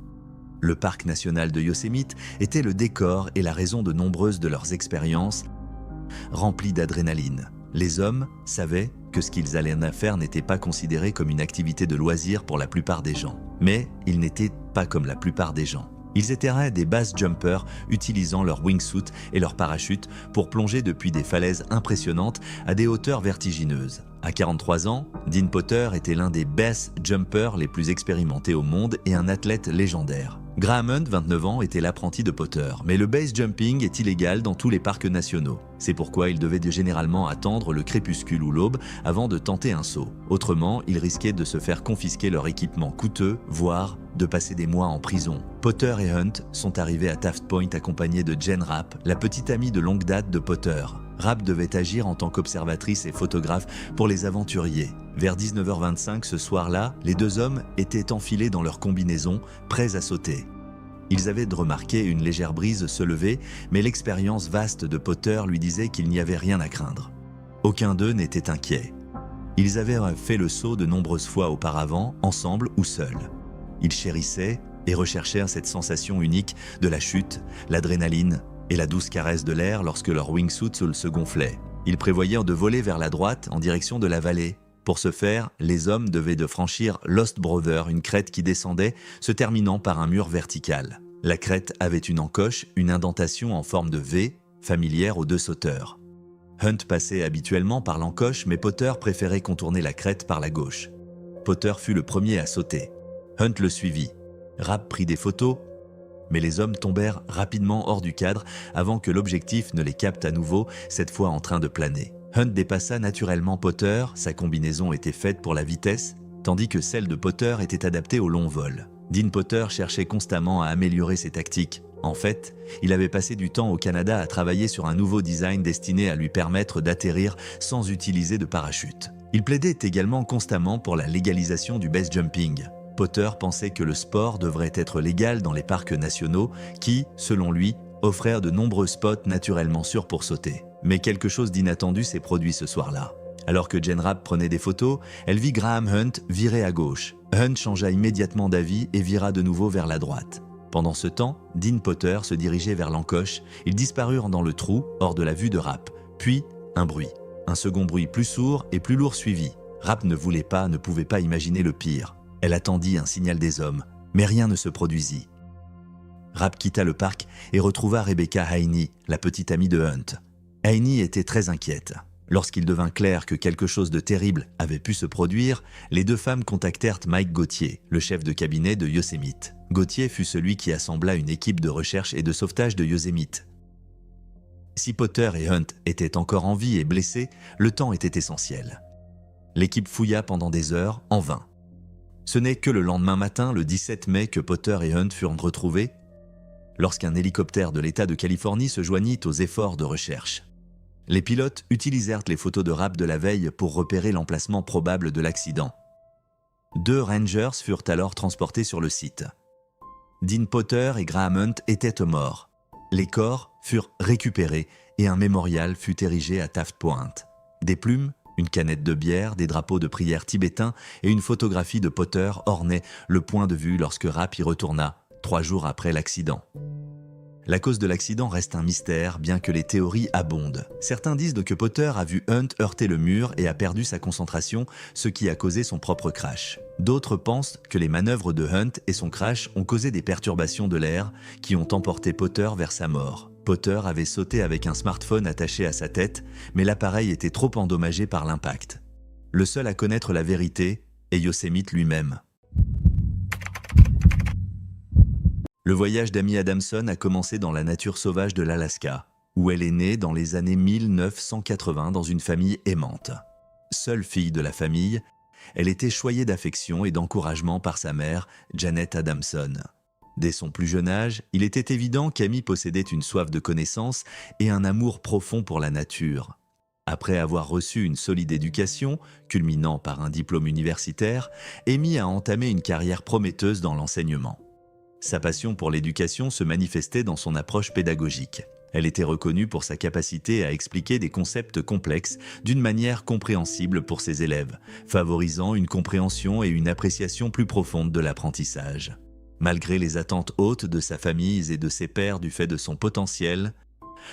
Le parc national de Yosemite était le décor et la raison de nombreuses de leurs expériences remplies d'adrénaline. Les hommes savaient que ce qu'ils allaient en faire n'était pas considéré comme une activité de loisir pour la plupart des gens. Mais ils n'étaient pas comme la plupart des gens. Ils étaient des base jumpers utilisant leur wingsuit et leur parachute pour plonger depuis des falaises impressionnantes à des hauteurs vertigineuses. À 43 ans, Dean Potter était l'un des base jumpers les plus expérimentés au monde et un athlète légendaire. Graham Hunt, 29 ans, était l'apprenti de Potter, mais le base jumping est illégal dans tous les parcs nationaux. C'est pourquoi il devait généralement attendre le crépuscule ou l'aube avant de tenter un saut. Autrement, ils risquaient de se faire confisquer leur équipement coûteux, voire de passer des mois en prison. Potter et Hunt sont arrivés à Taft Point accompagnés de Jen Rapp, la petite amie de longue date de Potter. Rapp devait agir en tant qu'observatrice et photographe pour les aventuriers. Vers 19h25 ce soir-là, les deux hommes étaient enfilés dans leur combinaison, prêts à sauter. Ils avaient remarqué une légère brise se lever, mais l'expérience vaste de Potter lui disait qu'il n'y avait rien à craindre. Aucun d'eux n'était inquiet. Ils avaient fait le saut de nombreuses fois auparavant, ensemble ou seuls. Ils chérissaient et recherchèrent cette sensation unique de la chute, l'adrénaline et la douce caresse de l'air lorsque leur wingsuit se gonflait. Ils prévoyaient de voler vers la droite en direction de la vallée. Pour ce faire, les hommes devaient franchir Lost Brother, une crête qui descendait, se terminant par un mur vertical. La crête avait une encoche, une indentation en forme de V, familière aux deux sauteurs. Hunt passait habituellement par l'encoche, mais Potter préférait contourner la crête par la gauche. Potter fut le premier à sauter. Hunt le suivit. Rapp prit des photos, mais les hommes tombèrent rapidement hors du cadre avant que l'objectif ne les capte à nouveau, cette fois en train de planer. Hunt dépassa naturellement Potter, sa combinaison était faite pour la vitesse, tandis que celle de Potter était adaptée au long vol. Dean Potter cherchait constamment à améliorer ses tactiques. En fait, il avait passé du temps au Canada à travailler sur un nouveau design destiné à lui permettre d'atterrir sans utiliser de parachute. Il plaidait également constamment pour la légalisation du base jumping. Potter pensait que le sport devrait être légal dans les parcs nationaux qui, selon lui, offrèrent de nombreux spots naturellement sûrs pour sauter. Mais quelque chose d'inattendu s'est produit ce soir-là. Alors que Jen Rapp prenait des photos, elle vit Graham Hunt virer à gauche. Hunt changea immédiatement d'avis et vira de nouveau vers la droite. Pendant ce temps, Dean Potter se dirigeait vers l'encoche. Ils disparurent dans le trou, hors de la vue de Rapp. Puis, un bruit. Un second bruit plus sourd et plus lourd suivit. Rapp ne pouvait pas imaginer le pire. Elle attendit un signal des hommes, mais rien ne se produisit. Rapp quitta le parc et retrouva Rebecca Haney, la petite amie de Hunt. Haney était très inquiète. Lorsqu'il devint clair que quelque chose de terrible avait pu se produire, les deux femmes contactèrent Mike Gauthier, le chef de cabinet de Yosemite. Gauthier fut celui qui assembla une équipe de recherche et de sauvetage de Yosemite. Si Potter et Hunt étaient encore en vie et blessés, le temps était essentiel. L'équipe fouilla pendant des heures, en vain. Ce n'est que le lendemain matin, le 17 mai, que Potter et Hunt furent retrouvés, lorsqu'un hélicoptère de l'État de Californie se joignit aux efforts de recherche. Les pilotes utilisèrent les photos de Rapp de la veille pour repérer l'emplacement probable de l'accident. 2 Rangers furent alors transportés sur le site. Dean Potter et Graham Hunt étaient morts. Les corps furent récupérés et un mémorial fut érigé à Taft Point. Des plumes, une canette de bière, des drapeaux de prière tibétains et une photographie de Potter ornaient le point de vue lorsque Rapp y retourna, 3 jours après l'accident. La cause de l'accident reste un mystère, bien que les théories abondent. Certains disent que Potter a vu Hunt heurter le mur et a perdu sa concentration, ce qui a causé son propre crash. D'autres pensent que les manœuvres de Hunt et son crash ont causé des perturbations de l'air qui ont emporté Potter vers sa mort. Potter avait sauté avec un smartphone attaché à sa tête, mais l'appareil était trop endommagé par l'impact. Le seul à connaître la vérité est Yosemite lui-même. Le voyage d'Amy Adamson a commencé dans la nature sauvage de l'Alaska, où elle est née dans les années 1980 dans une famille aimante. Seule fille de la famille, elle était choyée d'affection et d'encouragement par sa mère, Janet Adamson. Dès son plus jeune âge, il était évident qu'Amy possédait une soif de connaissance et un amour profond pour la nature. Après avoir reçu une solide éducation, culminant par un diplôme universitaire, Amy a entamé une carrière prometteuse dans l'enseignement. Sa passion pour l'éducation se manifestait dans son approche pédagogique. Elle était reconnue pour sa capacité à expliquer des concepts complexes d'une manière compréhensible pour ses élèves, favorisant une compréhension et une appréciation plus profonde de l'apprentissage. Malgré les attentes hautes de sa famille et de ses pairs du fait de son potentiel,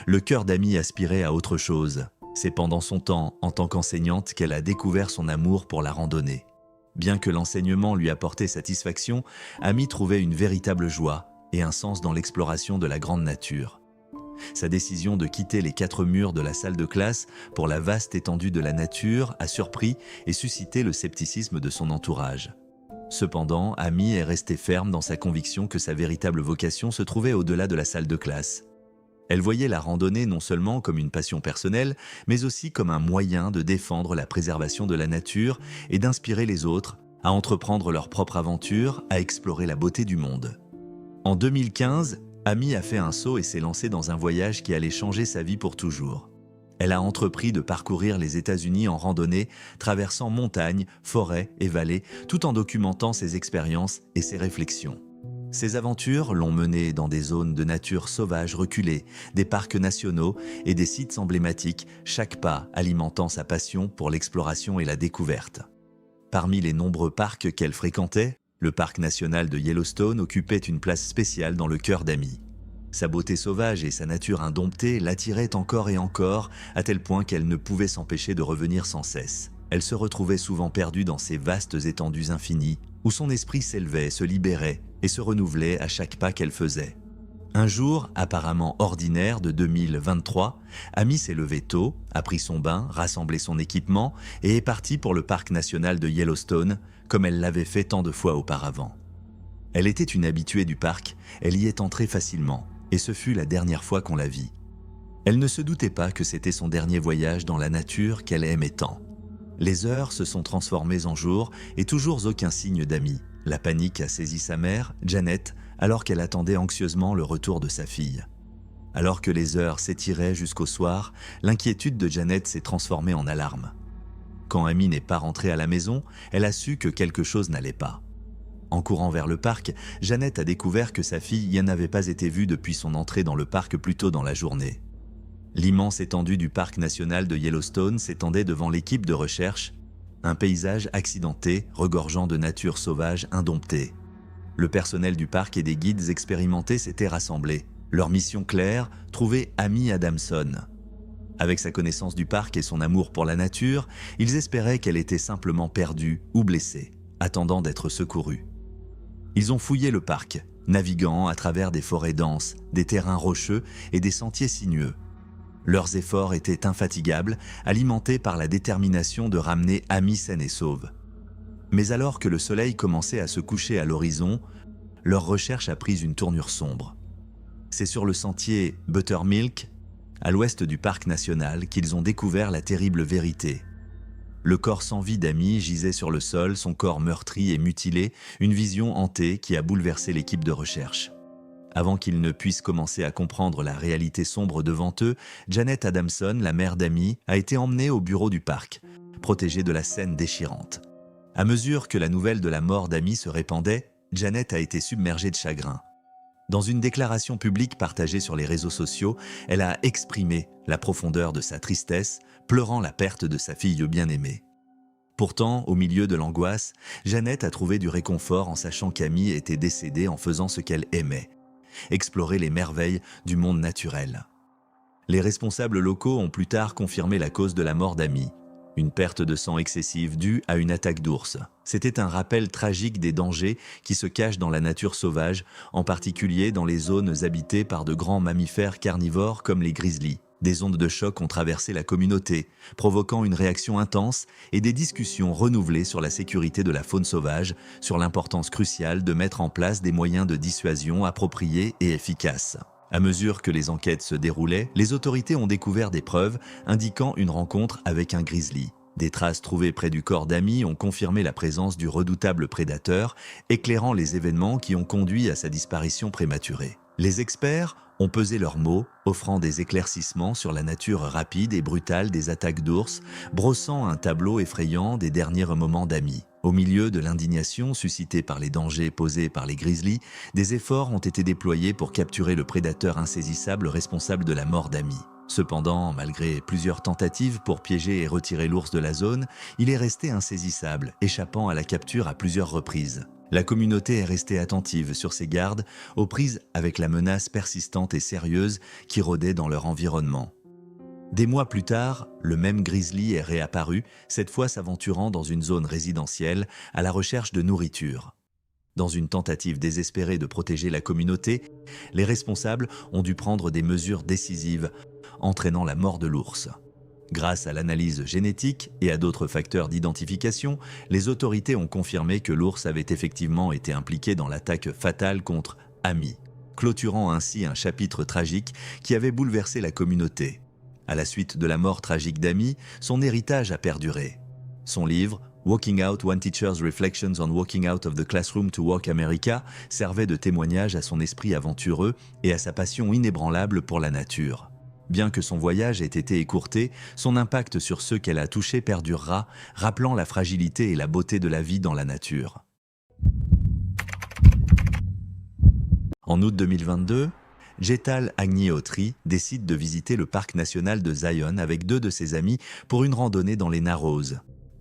le cœur d'Amy aspirait à autre chose. C'est pendant son temps en tant qu'enseignante qu'elle a découvert son amour pour la randonnée. Bien que l'enseignement lui apportait satisfaction, Amy trouvait une véritable joie et un sens dans l'exploration de la grande nature. Sa décision de quitter les 4 murs de la salle de classe pour la vaste étendue de la nature a surpris et suscité le scepticisme de son entourage. Cependant, Amy est restée ferme dans sa conviction que sa véritable vocation se trouvait au-delà de la salle de classe. Elle voyait la randonnée non seulement comme une passion personnelle, mais aussi comme un moyen de défendre la préservation de la nature et d'inspirer les autres à entreprendre leur propre aventure, à explorer la beauté du monde. En 2015, Amy a fait un saut et s'est lancée dans un voyage qui allait changer sa vie pour toujours. Elle a entrepris de parcourir les États-Unis en randonnée, traversant montagnes, forêts et vallées, tout en documentant ses expériences et ses réflexions. Ces aventures l'ont menée dans des zones de nature sauvage reculées, des parcs nationaux et des sites emblématiques, chaque pas alimentant sa passion pour l'exploration et la découverte. Parmi les nombreux parcs qu'elle fréquentait, le parc national de Yellowstone occupait une place spéciale dans le cœur d'Amy. Sa beauté sauvage et sa nature indomptée l'attiraient encore et encore, à tel point qu'elle ne pouvait s'empêcher de revenir sans cesse. Elle se retrouvait souvent perdue dans ces vastes étendues infinies, où son esprit s'élevait, se libérait et se renouvelait à chaque pas qu'elle faisait. Un jour, apparemment ordinaire de 2023, Amy s'est levée tôt, a pris son bain, rassemblé son équipement et est partie pour le parc national de Yellowstone, comme elle l'avait fait tant de fois auparavant. Elle était une habituée du parc, elle y est entrée facilement, et ce fut la dernière fois qu'on la vit. Elle ne se doutait pas que c'était son dernier voyage dans la nature qu'elle aimait tant. Les heures se sont transformées en jours et toujours aucun signe d'Amy. La panique a saisi sa mère, Janet, alors qu'elle attendait anxieusement le retour de sa fille. Alors que les heures s'étiraient jusqu'au soir, l'inquiétude de Janet s'est transformée en alarme. Quand Amy n'est pas rentrée à la maison, elle a su que quelque chose n'allait pas. En courant vers le parc, Janet a découvert que sa fille y n'avait pas été vue depuis son entrée dans le parc plus tôt dans la journée. L'immense étendue du parc national de Yellowstone s'étendait devant l'équipe de recherche, un paysage accidenté, regorgeant de nature sauvage indomptée. Le personnel du parc et des guides expérimentés s'étaient rassemblés. Leur mission claire, trouver Amy Adamson. Avec sa connaissance du parc et son amour pour la nature, ils espéraient qu'elle était simplement perdue ou blessée, attendant d'être secourue. Ils ont fouillé le parc, naviguant à travers des forêts denses, des terrains rocheux et des sentiers sinueux. Leurs efforts étaient infatigables, alimentés par la détermination de ramener Amy saine et sauve. Mais alors que le soleil commençait à se coucher à l'horizon, leur recherche a pris une tournure sombre. C'est sur le sentier Buttermilk, à l'ouest du parc national, qu'ils ont découvert la terrible vérité. Le corps sans vie d'Amy gisait sur le sol, son corps meurtri et mutilé, une vision hantée qui a bouleversé l'équipe de recherche. Avant qu'ils ne puissent commencer à comprendre la réalité sombre devant eux, Janet Adamson, la mère d'Amy, a été emmenée au bureau du parc, protégée de la scène déchirante. À mesure que la nouvelle de la mort d'Amy se répandait, Janet a été submergée de chagrin. Dans une déclaration publique partagée sur les réseaux sociaux, elle a exprimé la profondeur de sa tristesse, pleurant la perte de sa fille bien-aimée. Pourtant, au milieu de l'angoisse, Janet a trouvé du réconfort en sachant qu'Amy était décédée en faisant ce qu'elle aimait, explorer les merveilles du monde naturel. Les responsables locaux ont plus tard confirmé la cause de la mort d'Amy, une perte de sang excessive due à une attaque d'ours. C'était un rappel tragique des dangers qui se cachent dans la nature sauvage, en particulier dans les zones habitées par de grands mammifères carnivores comme les grizzlies. Des ondes de choc ont traversé la communauté, provoquant une réaction intense et des discussions renouvelées sur la sécurité de la faune sauvage, sur l'importance cruciale de mettre en place des moyens de dissuasion appropriés et efficaces. À mesure que les enquêtes se déroulaient, les autorités ont découvert des preuves indiquant une rencontre avec un grizzly. Des traces trouvées près du corps d'Amy ont confirmé la présence du redoutable prédateur, éclairant les événements qui ont conduit à sa disparition prématurée. Les experts ont pesé leurs mots, offrant des éclaircissements sur la nature rapide et brutale des attaques d'ours, brossant un tableau effrayant des derniers moments d'Amy. Au milieu de l'indignation suscitée par les dangers posés par les grizzlies, des efforts ont été déployés pour capturer le prédateur insaisissable responsable de la mort d'Amy. Cependant, malgré plusieurs tentatives pour piéger et retirer l'ours de la zone, il est resté insaisissable, échappant à la capture à plusieurs reprises. La communauté est restée attentive sur ses gardes, aux prises avec la menace persistante et sérieuse qui rôdait dans leur environnement. Des mois plus tard, le même grizzly est réapparu, cette fois s'aventurant dans une zone résidentielle à la recherche de nourriture. Dans une tentative désespérée de protéger la communauté, les responsables ont dû prendre des mesures décisives, entraînant la mort de l'ours. Grâce à l'analyse génétique et à d'autres facteurs d'identification, les autorités ont confirmé que l'ours avait effectivement été impliqué dans l'attaque fatale contre Amy, clôturant ainsi un chapitre tragique qui avait bouleversé la communauté. À la suite de la mort tragique d'Amy, son héritage a perduré. Son livre, Walking Out, One Teacher's Reflections on Walking Out of the Classroom to Walk America, servait de témoignage à son esprit aventureux et à sa passion inébranlable pour la nature. Bien que son voyage ait été écourté, son impact sur ceux qu'elle a touchés perdurera, rappelant la fragilité et la beauté de la vie dans la nature. En août 2022, Jethal Agni-Hotri décide de visiter le parc national de Zion avec 2 de ses amis pour une randonnée dans les Narrows.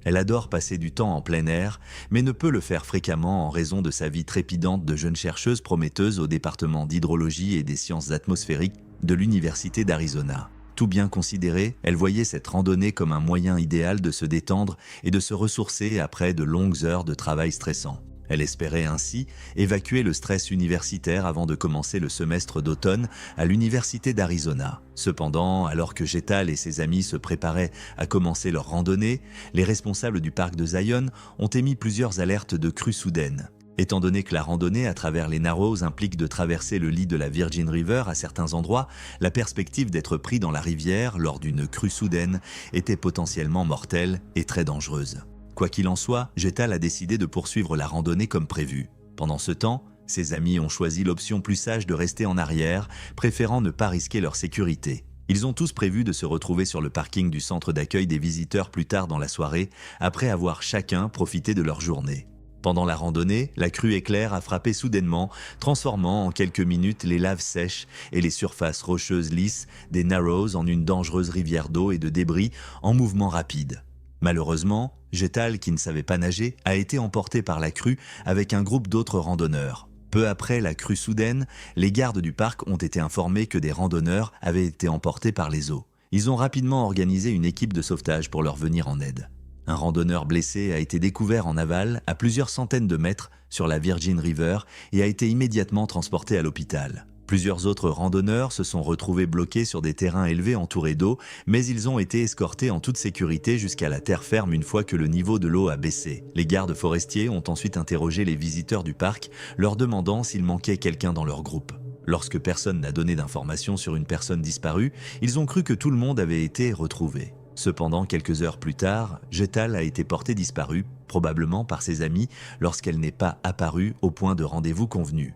Elle adore passer du temps en plein air, mais ne peut le faire fréquemment en raison de sa vie trépidante de jeune chercheuse prometteuse au département d'hydrologie et des sciences atmosphériques de l'Université d'Arizona. Tout bien considéré, elle voyait cette randonnée comme un moyen idéal de se détendre et de se ressourcer après de longues heures de travail stressant. Elle espérait ainsi évacuer le stress universitaire avant de commencer le semestre d'automne à l'Université d'Arizona. Cependant, alors que Jethal et ses amis se préparaient à commencer leur randonnée, les responsables du parc de Zion ont émis plusieurs alertes de crues soudaines. Étant donné que la randonnée à travers les Narrows implique de traverser le lit de la Virgin River à certains endroits, la perspective d'être pris dans la rivière lors d'une crue soudaine était potentiellement mortelle et très dangereuse. Quoi qu'il en soit, Jethal a décidé de poursuivre la randonnée comme prévu. Pendant ce temps, ses amis ont choisi l'option plus sage de rester en arrière, préférant ne pas risquer leur sécurité. Ils ont tous prévu de se retrouver sur le parking du centre d'accueil des visiteurs plus tard dans la soirée, après avoir chacun profité de leur journée. Pendant la randonnée, la crue éclair a frappé soudainement, transformant en quelques minutes les laves sèches et les surfaces rocheuses lisses des Narrows en une dangereuse rivière d'eau et de débris en mouvement rapide. Malheureusement, Jethal, qui ne savait pas nager, a été emporté par la crue avec un groupe d'autres randonneurs. Peu après la crue soudaine, les gardes du parc ont été informés que des randonneurs avaient été emportés par les eaux. Ils ont rapidement organisé une équipe de sauvetage pour leur venir en aide. Un randonneur blessé a été découvert en aval, à plusieurs centaines de mètres, sur la Virgin River et a été immédiatement transporté à l'hôpital. Plusieurs autres randonneurs se sont retrouvés bloqués sur des terrains élevés entourés d'eau, mais ils ont été escortés en toute sécurité jusqu'à la terre ferme une fois que le niveau de l'eau a baissé. Les gardes forestiers ont ensuite interrogé les visiteurs du parc, leur demandant s'il manquait quelqu'un dans leur groupe. Lorsque personne n'a donné d'informations sur une personne disparue, ils ont cru que tout le monde avait été retrouvé. Cependant, quelques heures plus tard, Jethal a été portée disparue, probablement par ses amis, lorsqu'elle n'est pas apparue au point de rendez-vous convenu.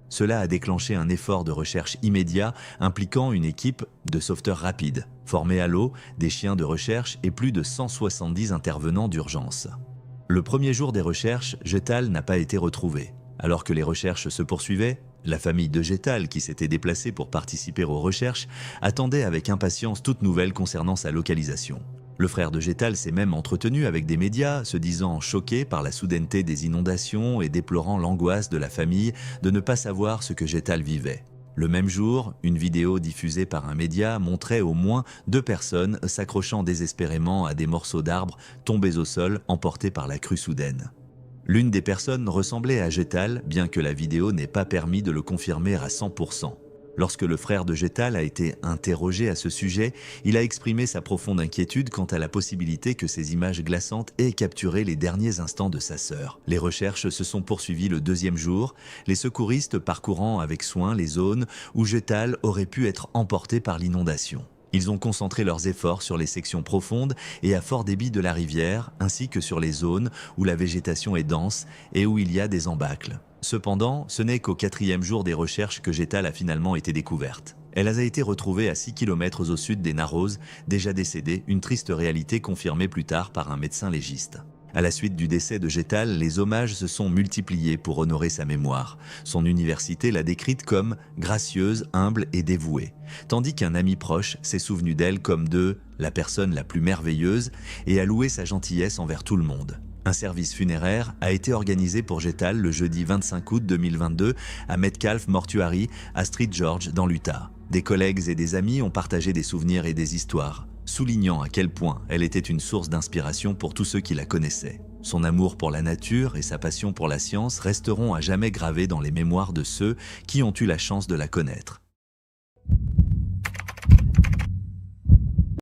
Cela a déclenché un effort de recherche immédiat impliquant une équipe de sauveteurs rapides, formés à l'eau, des chiens de recherche et plus de 170 intervenants d'urgence. Le premier jour des recherches, Jethal n'a pas été retrouvé. Alors que les recherches se poursuivaient, la famille de Jethal, qui s'était déplacée pour participer aux recherches, attendait avec impatience toute nouvelle concernant sa localisation. Le frère de Jethal s'est même entretenu avec des médias, se disant choqué par la soudaineté des inondations et déplorant l'angoisse de la famille de ne pas savoir ce que Jethal vivait. Le même jour, une vidéo diffusée par un média montrait au moins 2 personnes s'accrochant désespérément à des morceaux d'arbres tombés au sol emportés par la crue soudaine. L'une des personnes ressemblait à Jethal, bien que la vidéo n'ait pas permis de le confirmer à 100%. Lorsque le frère de Jethal a été interrogé à ce sujet, il a exprimé sa profonde inquiétude quant à la possibilité que ces images glaçantes aient capturé les derniers instants de sa sœur. Les recherches se sont poursuivies le 2e jour, les secouristes parcourant avec soin les zones où Jethal aurait pu être emporté par l'inondation. Ils ont concentré leurs efforts sur les sections profondes et à fort débit de la rivière, ainsi que sur les zones où la végétation est dense et où il y a des embâcles. Cependant, ce n'est qu'au 4e jour des recherches que Jethal a finalement été découverte. Elle a été retrouvée à 6 km au sud des Narrows, déjà décédée, une triste réalité confirmée plus tard par un médecin légiste. À la suite du décès de Jethal, les hommages se sont multipliés pour honorer sa mémoire. Son université l'a décrite comme gracieuse, humble et dévouée, tandis qu'un ami proche s'est souvenu d'elle comme de la personne la plus merveilleuse et a loué sa gentillesse envers tout le monde. Un service funéraire a été organisé pour Jethal le jeudi 25 août 2022 à Metcalf Mortuary à Street George dans l'Utah. Des collègues et des amis ont partagé des souvenirs et des histoires, soulignant à quel point elle était une source d'inspiration pour tous ceux qui la connaissaient. Son amour pour la nature et sa passion pour la science resteront à jamais gravés dans les mémoires de ceux qui ont eu la chance de la connaître.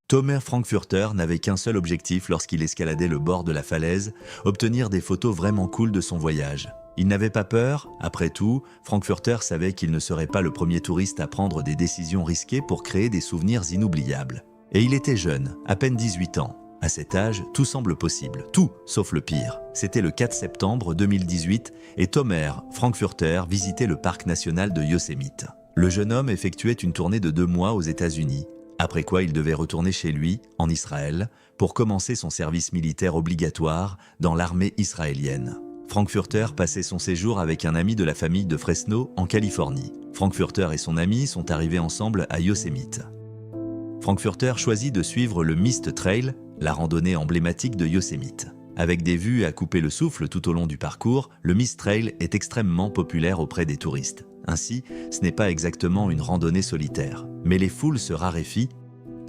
Tomer Frankfurter n'avait qu'un seul objectif lorsqu'il escaladait le bord de la falaise, obtenir des photos vraiment cool de son voyage. Il n'avait pas peur, après tout, Frankfurter savait qu'il ne serait pas le premier touriste à prendre des décisions risquées pour créer des souvenirs inoubliables. Et il était jeune, à peine 18 ans. À cet âge, tout semble possible, tout sauf le pire. C'était le 4 septembre 2018 et Tomer Frankfurter visitait le parc national de Yosemite. Le jeune homme effectuait une tournée de 2 mois aux États-Unis. Après quoi il devait retourner chez lui, en Israël, pour commencer son service militaire obligatoire dans l'armée israélienne. Frankfurter passait son séjour avec un ami de la famille de Fresno, en Californie. Frankfurter et son ami sont arrivés ensemble à Yosemite. Frankfurter choisit de suivre le Mist Trail, la randonnée emblématique de Yosemite. Avec des vues à couper le souffle tout au long du parcours, le Mist Trail est extrêmement populaire auprès des touristes. Ainsi, ce n'est pas exactement une randonnée solitaire, mais les foules se raréfient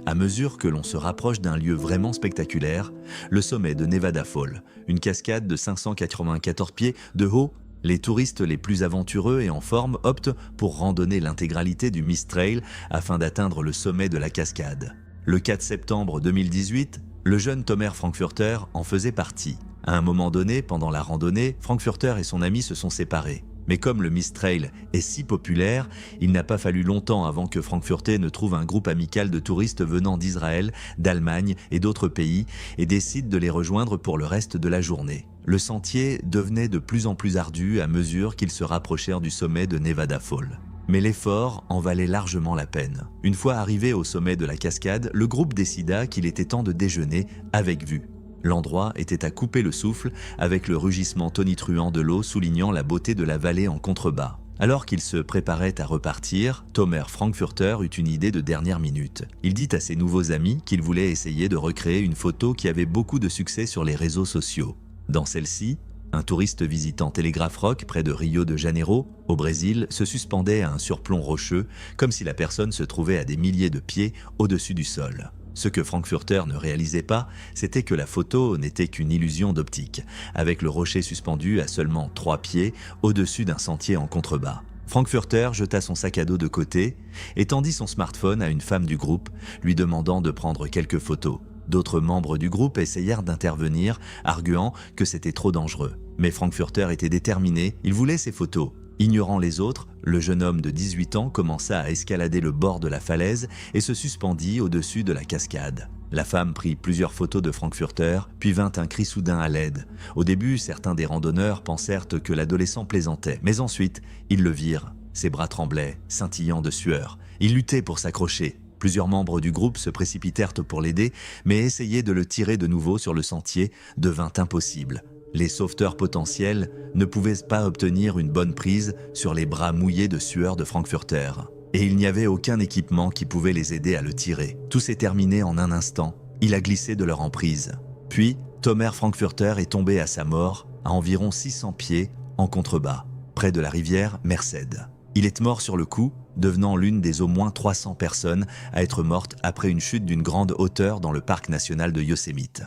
à mesure que l'on se rapproche d'un lieu vraiment spectaculaire, le sommet de Nevada Fall, une cascade de 594 pieds de haut. Les touristes les plus aventureux et en forme optent pour randonner l'intégralité du Mist Trail afin d'atteindre le sommet de la cascade. Le 4 septembre 2018, le jeune Tomer Frankfurter en faisait partie. À un moment donné, pendant la randonnée, Frankfurter et son ami se sont séparés. Mais comme le Mist Trail est si populaire, il n'a pas fallu longtemps avant que Frankfurter ne trouve un groupe amical de touristes venant d'Israël, d'Allemagne et d'autres pays et décide de les rejoindre pour le reste de la journée. Le sentier devenait de plus en plus ardu à mesure qu'ils se rapprochèrent du sommet de Nevada Fall. Mais l'effort en valait largement la peine. Une fois arrivé au sommet de la cascade, le groupe décida qu'il était temps de déjeuner avec vue. L'endroit était à couper le souffle, avec le rugissement tonitruant de l'eau soulignant la beauté de la vallée en contrebas. Alors qu'il se préparait à repartir, Tomer Frankfurter eut une idée de dernière minute. Il dit à ses nouveaux amis qu'il voulait essayer de recréer une photo qui avait beaucoup de succès sur les réseaux sociaux. Dans celle-ci, un touriste visitant Telegraph Rock près de Rio de Janeiro, au Brésil, se suspendait à un surplomb rocheux, comme si la personne se trouvait à des milliers de pieds au-dessus du sol. Ce que Frankfurter ne réalisait pas, c'était que la photo n'était qu'une illusion d'optique, avec le rocher suspendu à seulement 3 pieds au-dessus d'un sentier en contrebas. Frankfurter jeta son sac à dos de côté et tendit son smartphone à une femme du groupe, lui demandant de prendre quelques photos. D'autres membres du groupe essayèrent d'intervenir, arguant que c'était trop dangereux. Mais Frankfurter était déterminé, il voulait ces photos. Ignorant les autres, le jeune homme de 18 ans commença à escalader le bord de la falaise et se suspendit au-dessus de la cascade. La femme prit plusieurs photos de Frankfurter, puis vint un cri soudain à l'aide. Au début, certains des randonneurs pensèrent que l'adolescent plaisantait, mais ensuite, ils le virent. Ses bras tremblaient, scintillant de sueur. Il luttait pour s'accrocher. Plusieurs membres du groupe se précipitèrent pour l'aider, mais essayer de le tirer de nouveau sur le sentier devint impossible. Les sauveteurs potentiels ne pouvaient pas obtenir une bonne prise sur les bras mouillés de sueur de Frankfurter. Et il n'y avait aucun équipement qui pouvait les aider à le tirer. Tout s'est terminé en un instant. Il a glissé de leur emprise. Puis, Tomer Frankfurter est tombé à sa mort, à environ 600 pieds, en contrebas, près de la rivière Merced. Il est mort sur le coup, devenant l'une des au moins 300 personnes à être mortes après une chute d'une grande hauteur dans le parc national de Yosemite.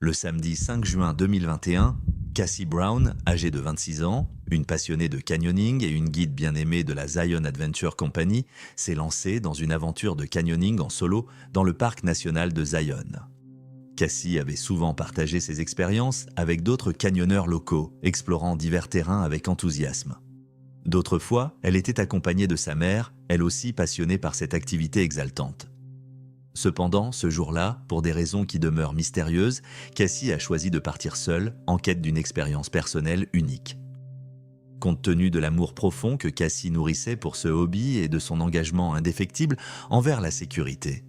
Le samedi 5 juin 2021, Cassie Brown, âgée de 26 ans, une passionnée de canyoning et une guide bien aimée de la Zion Adventure Company, s'est lancée dans une aventure de canyoning en solo dans le parc national de Zion. Cassie avait souvent partagé ses expériences avec d'autres canyonneurs locaux, explorant divers terrains avec enthousiasme. D'autres fois, elle était accompagnée de sa mère, elle aussi passionnée par cette activité exaltante. Cependant, ce jour-là, pour des raisons qui demeurent mystérieuses, Cassie a choisi de partir seule, en quête d'une expérience personnelle unique. Compte tenu de l'amour profond que Cassie nourrissait pour ce hobby et de son engagement indéfectible envers la sécurité.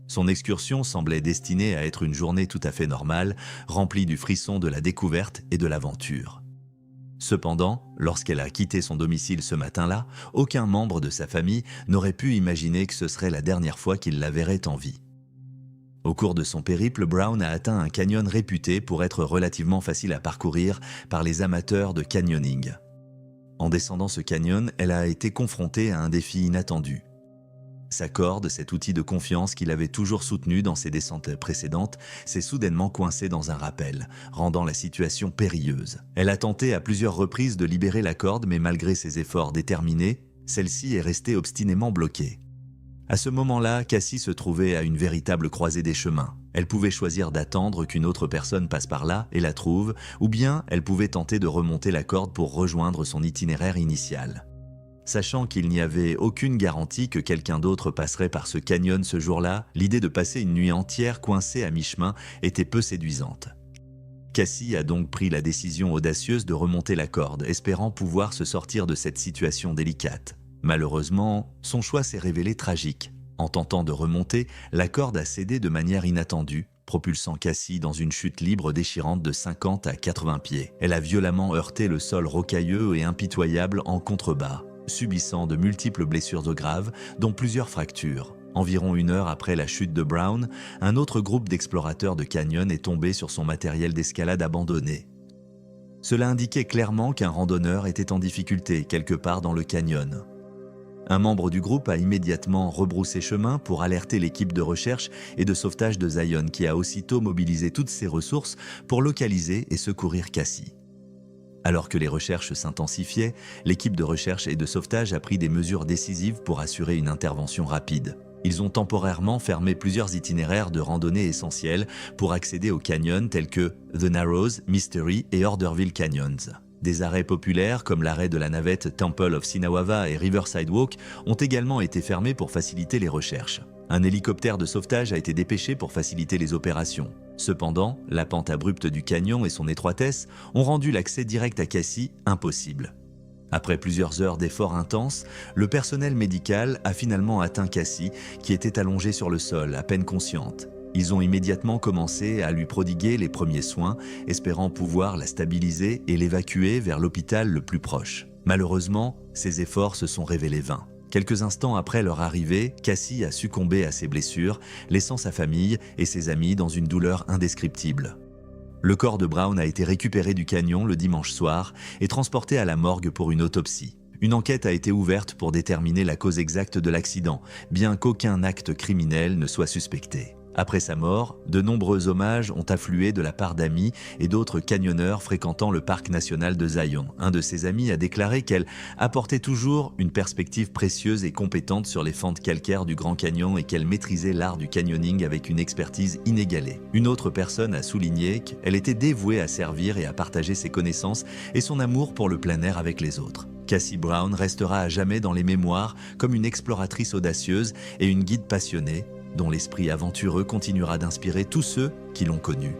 Son excursion semblait destinée à être une journée tout à fait normale, remplie du frisson de la découverte et de l'aventure. Cependant, lorsqu'elle a quitté son domicile ce matin-là, aucun membre de sa famille n'aurait pu imaginer que ce serait la dernière fois qu'il la verrait en vie. Au cours de son périple, Brown a atteint un canyon réputé pour être relativement facile à parcourir par les amateurs de canyoning. En descendant ce canyon, elle a été confrontée à un défi inattendu. Sa corde, cet outil de confiance qu'il avait toujours soutenu dans ses descentes précédentes, s'est soudainement coincée dans un rappel, rendant la situation périlleuse. Elle a tenté à plusieurs reprises de libérer la corde, mais malgré ses efforts déterminés, celle-ci est restée obstinément bloquée. À ce moment-là, Cassie se trouvait à une véritable croisée des chemins. Elle pouvait choisir d'attendre qu'une autre personne passe par là et la trouve, ou bien elle pouvait tenter de remonter la corde pour rejoindre son itinéraire initial. Sachant qu'il n'y avait aucune garantie que quelqu'un d'autre passerait par ce canyon ce jour-là, l'idée de passer une nuit entière coincée à mi-chemin était peu séduisante. Cassie a donc pris la décision audacieuse de remonter la corde, espérant pouvoir se sortir de cette situation délicate. Malheureusement, son choix s'est révélé tragique. En tentant de remonter, la corde a cédé de manière inattendue, propulsant Cassie dans une chute libre déchirante de 50 à 80 pieds. Elle a violemment heurté le sol rocailleux et impitoyable en contrebas, subissant de multiples blessures graves, dont plusieurs fractures. Environ 1 heure après la chute de Brown, un autre groupe d'explorateurs de canyon est tombé sur son matériel d'escalade abandonné. Cela indiquait clairement qu'un randonneur était en difficulté quelque part dans le canyon. Un membre du groupe a immédiatement rebroussé chemin pour alerter l'équipe de recherche et de sauvetage de Zion qui a aussitôt mobilisé toutes ses ressources pour localiser et secourir Cassie. Alors que les recherches s'intensifiaient, l'équipe de recherche et de sauvetage a pris des mesures décisives pour assurer une intervention rapide. Ils ont temporairement fermé plusieurs itinéraires de randonnée essentiels pour accéder aux canyons tels que The Narrows, Mystery et Orderville Canyons. Des arrêts populaires comme l'arrêt de la navette Temple of Sinawava et Riverside Walk ont également été fermés pour faciliter les recherches. Un hélicoptère de sauvetage a été dépêché pour faciliter les opérations. Cependant, la pente abrupte du canyon et son étroitesse ont rendu l'accès direct à Cassie impossible. Après plusieurs heures d'efforts intenses, le personnel médical a finalement atteint Cassie, qui était allongée sur le sol, à peine consciente. Ils ont immédiatement commencé à lui prodiguer les premiers soins, espérant pouvoir la stabiliser et l'évacuer vers l'hôpital le plus proche. Malheureusement, ces efforts se sont révélés vains. Quelques instants après leur arrivée, Cassie a succombé à ses blessures, laissant sa famille et ses amis dans une douleur indescriptible. Le corps de Brown a été récupéré du canyon le dimanche soir et transporté à la morgue pour une autopsie. Une enquête a été ouverte pour déterminer la cause exacte de l'accident, bien qu'aucun acte criminel ne soit suspecté. Après sa mort, de nombreux hommages ont afflué de la part d'amis et d'autres canyonneurs fréquentant le parc national de Zion. Un de ses amis a déclaré qu'elle apportait toujours une perspective précieuse et compétente sur les fentes calcaires du Grand Canyon et qu'elle maîtrisait l'art du canyoning avec une expertise inégalée. Une autre personne a souligné qu'elle était dévouée à servir et à partager ses connaissances et son amour pour le plein air avec les autres. Cassie Brown restera à jamais dans les mémoires comme une exploratrice audacieuse et une guide passionnée, dont l'esprit aventureux continuera d'inspirer tous ceux qui l'ont connue.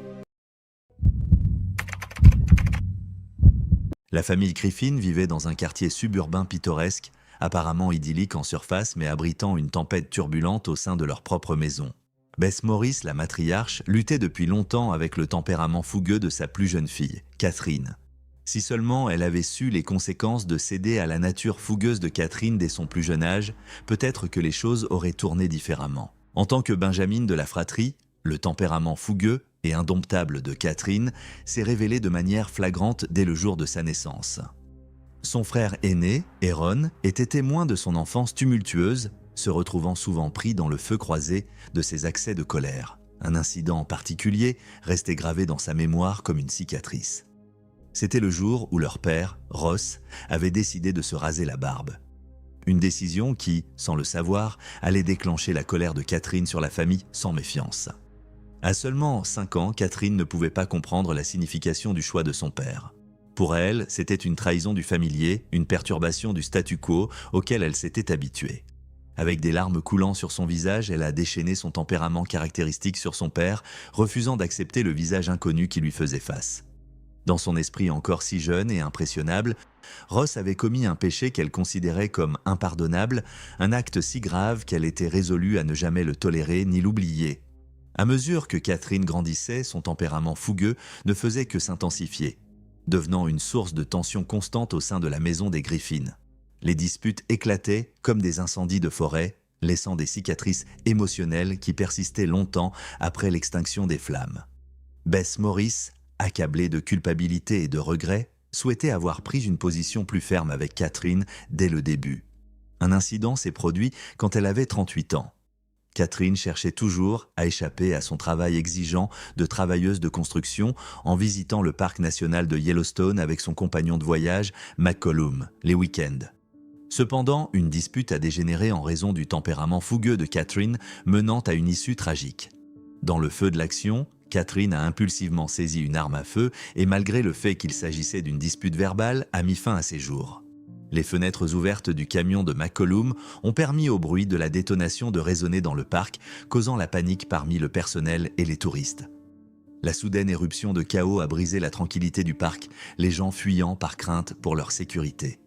La famille Griffin vivait dans un quartier suburbain pittoresque, apparemment idyllique en surface mais abritant une tempête turbulente au sein de leur propre maison. Bess Morris, la matriarche, luttait depuis longtemps avec le tempérament fougueux de sa plus jeune fille, Catherine. Si seulement elle avait su les conséquences de céder à la nature fougueuse de Catherine dès son plus jeune âge, peut-être que les choses auraient tourné différemment. En tant que Benjamin de la fratrie, le tempérament fougueux et indomptable de Catherine s'est révélé de manière flagrante dès le jour de sa naissance. Son frère aîné, Aaron, était témoin de son enfance tumultueuse, se retrouvant souvent pris dans le feu croisé de ses accès de colère. Un incident en particulier restait gravé dans sa mémoire comme une cicatrice. C'était le jour où leur père, Ross, avait décidé de se raser la barbe. Une décision qui, sans le savoir, allait déclencher la colère de Catherine sur la famille sans méfiance. À seulement 5 ans, Catherine ne pouvait pas comprendre la signification du choix de son père. Pour elle, c'était une trahison du familier, une perturbation du statu quo auquel elle s'était habituée. Avec des larmes coulant sur son visage, elle a déchaîné son tempérament caractéristique sur son père, refusant d'accepter le visage inconnu qui lui faisait face. Dans son esprit encore si jeune et impressionnable, Ross avait commis un péché qu'elle considérait comme impardonnable, un acte si grave qu'elle était résolue à ne jamais le tolérer ni l'oublier. À mesure que Catherine grandissait, son tempérament fougueux ne faisait que s'intensifier, devenant une source de tension constante au sein de la maison des Griffin. Les disputes éclataient comme des incendies de forêt, laissant des cicatrices émotionnelles qui persistaient longtemps après l'extinction des flammes. Bess Morris, accablée de culpabilité et de regret, souhaitait avoir pris une position plus ferme avec Catherine dès le début. Un incident s'est produit quand elle avait 38 ans. Catherine cherchait toujours à échapper à son travail exigeant de travailleuse de construction en visitant le parc national de Yellowstone avec son compagnon de voyage, McCollum, les week-ends. Cependant, une dispute a dégénéré en raison du tempérament fougueux de Catherine, menant à une issue tragique. Dans le feu de l'action, Catherine a impulsivement saisi une arme à feu et malgré le fait qu'il s'agissait d'une dispute verbale, a mis fin à ses jours. Les fenêtres ouvertes du camion de McCollum ont permis au bruit de la détonation de résonner dans le parc, causant la panique parmi le personnel et les touristes. La soudaine éruption de chaos a brisé la tranquillité du parc, les gens fuyant par crainte pour leur sécurité.